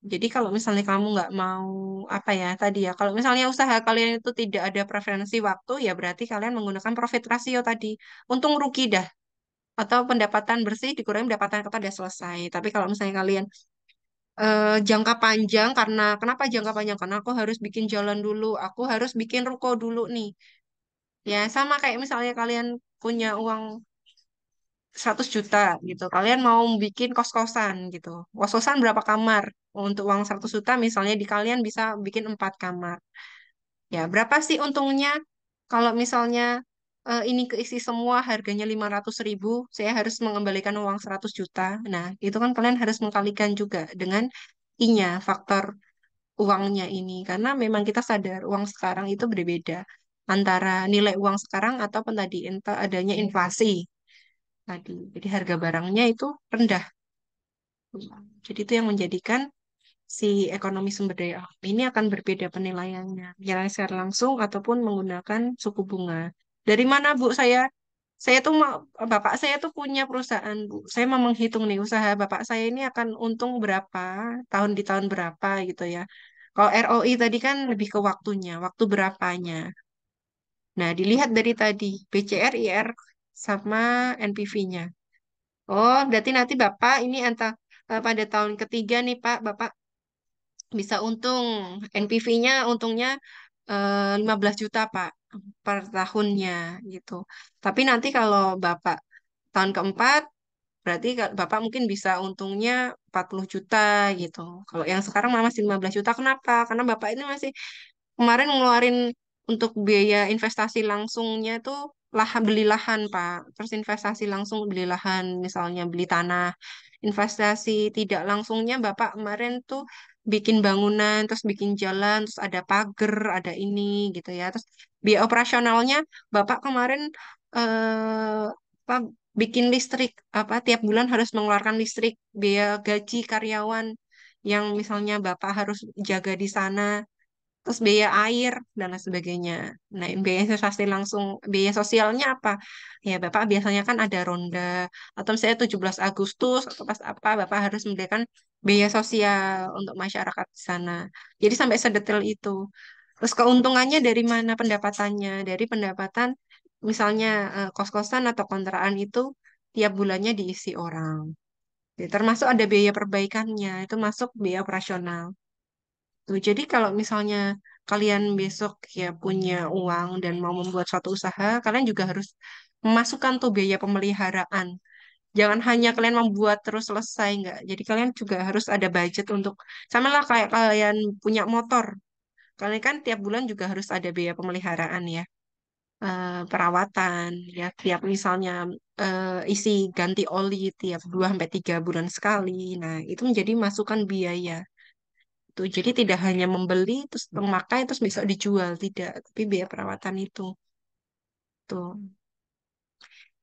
Jadi kalau misalnya kamu nggak mau apa ya tadi ya, kalau misalnya usaha kalian itu tidak ada preferensi waktu, ya berarti kalian menggunakan profit ratio tadi. Untung rugi dah. Atau pendapatan bersih dikurangi pendapatan kita udah selesai. Tapi kalau misalnya kalian jangka panjang, karena kenapa jangka panjang? Karena aku harus bikin jalan dulu, aku harus bikin ruko dulu nih. Ya sama kayak misalnya kalian punya uang 100 juta gitu. Kalian mau bikin kos-kosan gitu. Kos-kosan berapa kamar? Untuk uang 100 juta misalnya di kalian bisa bikin 4 kamar. Ya, berapa sih untungnya kalau misalnya ini keisi semua harganya 500.000, saya harus mengembalikan uang 100 juta. Nah, itu kan kalian harus mengkalikan juga dengan I-nya, faktor uangnya ini. Karena memang kita sadar uang sekarang itu berbeda antara nilai uang sekarang ataupun tadi adanya inflasi tadi. Jadi harga barangnya itu rendah. Jadi itu yang menjadikan si ekonomi sumber daya alam ini akan berbeda penilaiannya, penilaian secara langsung ataupun menggunakan suku bunga. Dari mana, Bu? Saya tuh bapak saya tuh punya perusahaan, Bu. Saya mau menghitung nih usaha bapak saya ini akan untung berapa di tahun berapa gitu ya. Kalau ROI tadi kan lebih ke waktunya, waktu berapanya. Nah, dilihat dari tadi BCR, IR, sama NPV-nya. Oh, berarti nanti Bapak ini pada tahun ketiga nih Pak, Bapak bisa untung. NPV-nya untungnya 15 juta Pak per tahunnya gitu. Tapi nanti kalau Bapak tahun keempat, berarti Bapak mungkin bisa untungnya 40 juta gitu. Kalau yang sekarang masih 15 juta, kenapa? Karena Bapak ini masih kemarin ngeluarin untuk biaya investasi langsungnya tuh beli lahan, Pak. Terus investasi langsung beli lahan, misalnya beli tanah. Investasi tidak langsungnya Bapak kemarin tuh bikin bangunan, terus bikin jalan, terus ada pagar, ada ini gitu ya. Terus biaya operasionalnya Bapak kemarin apa bikin listrik apa tiap bulan harus mengeluarkan listrik, biaya gaji karyawan yang misalnya Bapak harus jaga di sana, terus biaya air dan lain sebagainya. Nah, biaya investasi langsung, biaya sosialnya apa? Ya, Bapak biasanya kan ada ronda atau misalnya 17 Agustus atau pas apa, Bapak harus memberikan biaya sosial untuk masyarakat di sana. Jadi sampai sedetail itu. Terus keuntungannya dari mana pendapatannya? Dari pendapatan misalnya kos-kosan atau kontrakan itu tiap bulannya diisi orang. Ya, termasuk ada biaya perbaikannya, itu masuk biaya operasional. Tuh, jadi kalau misalnya kalian besok ya punya uang dan mau membuat suatu usaha, kalian juga harus memasukkan tuh biaya pemeliharaan. Jangan hanya kalian membuat terus selesai, enggak. Jadi kalian juga harus ada budget untuk, sama lah kayak kalian punya motor. Kalian kan tiap bulan juga harus ada biaya pemeliharaan ya. Perawatan, ya tiap misalnya isi ganti oli tiap 2 sampai 3 bulan sekali. Nah, itu menjadi masukan biaya tuh. Jadi tidak hanya membeli terus memakai terus bisa dijual, tidak, tapi biaya perawatan itu. Tuh.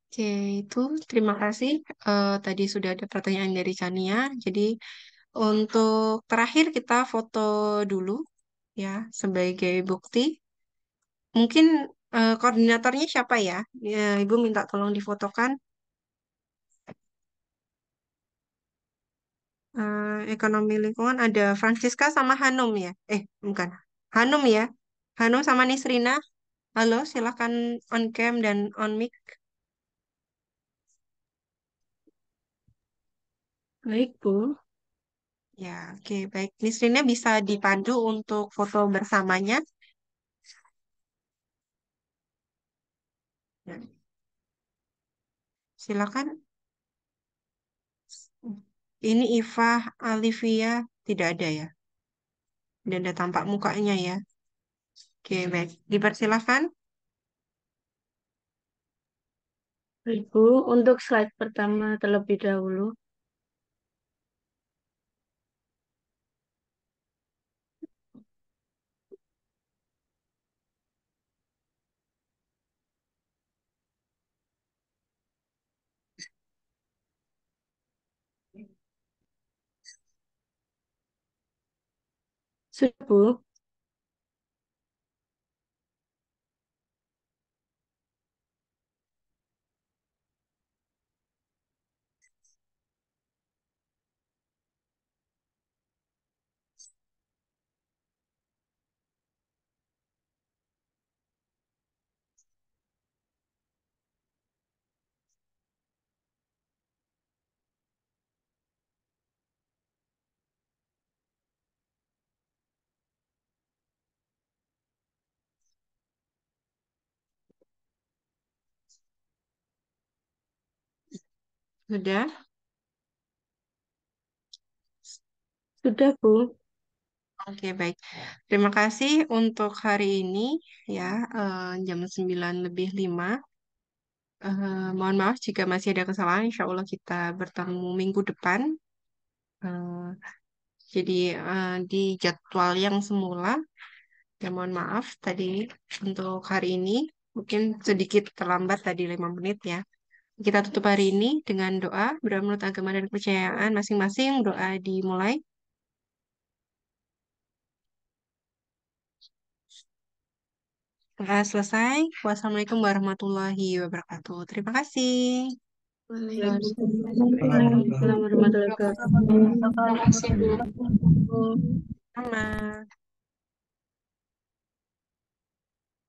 Oke, itu terima kasih. Tadi sudah ada pertanyaan dari Chania. Jadi untuk terakhir kita foto dulu ya sebagai bukti. Mungkin koordinatornya siapa ya? Ya, Ibu minta tolong difotokan. Ekonomi lingkungan ada Francisca sama Hanum ya? Bukan. Hanum ya. Hanum sama Nisrina. Halo, silakan on cam dan on mic. Baik, Bu. Ya, oke, baik. Nisrina bisa dipandu untuk foto bersamanya. Ya, silakan. Ini Iva Alivia tidak ada ya. Tidak ada tampak mukanya ya. Oke, baik. Dipersilakan. Ibu, untuk slide pertama terlebih dahulu. Sudah, Bu. Sudah. Sudah, Bu. Oke, baik. Terima kasih untuk hari ini ya, jam 9:05. Mohon maaf jika masih ada kesalahan. Insya Allah kita bertemu minggu depan. Eh, jadi di jadwal yang semula. Ya, mohon maaf tadi untuk hari ini mungkin sedikit terlambat tadi 5 menit ya. Kita tutup hari ini dengan doa menurut agama dan kepercayaan masing-masing. Doa dimulai. Setelah selesai. Wassalamualaikum warahmatullahi wabarakatuh. Terima kasih. Waalaikumsalam warahmatullahi wabarakatuh. Sama.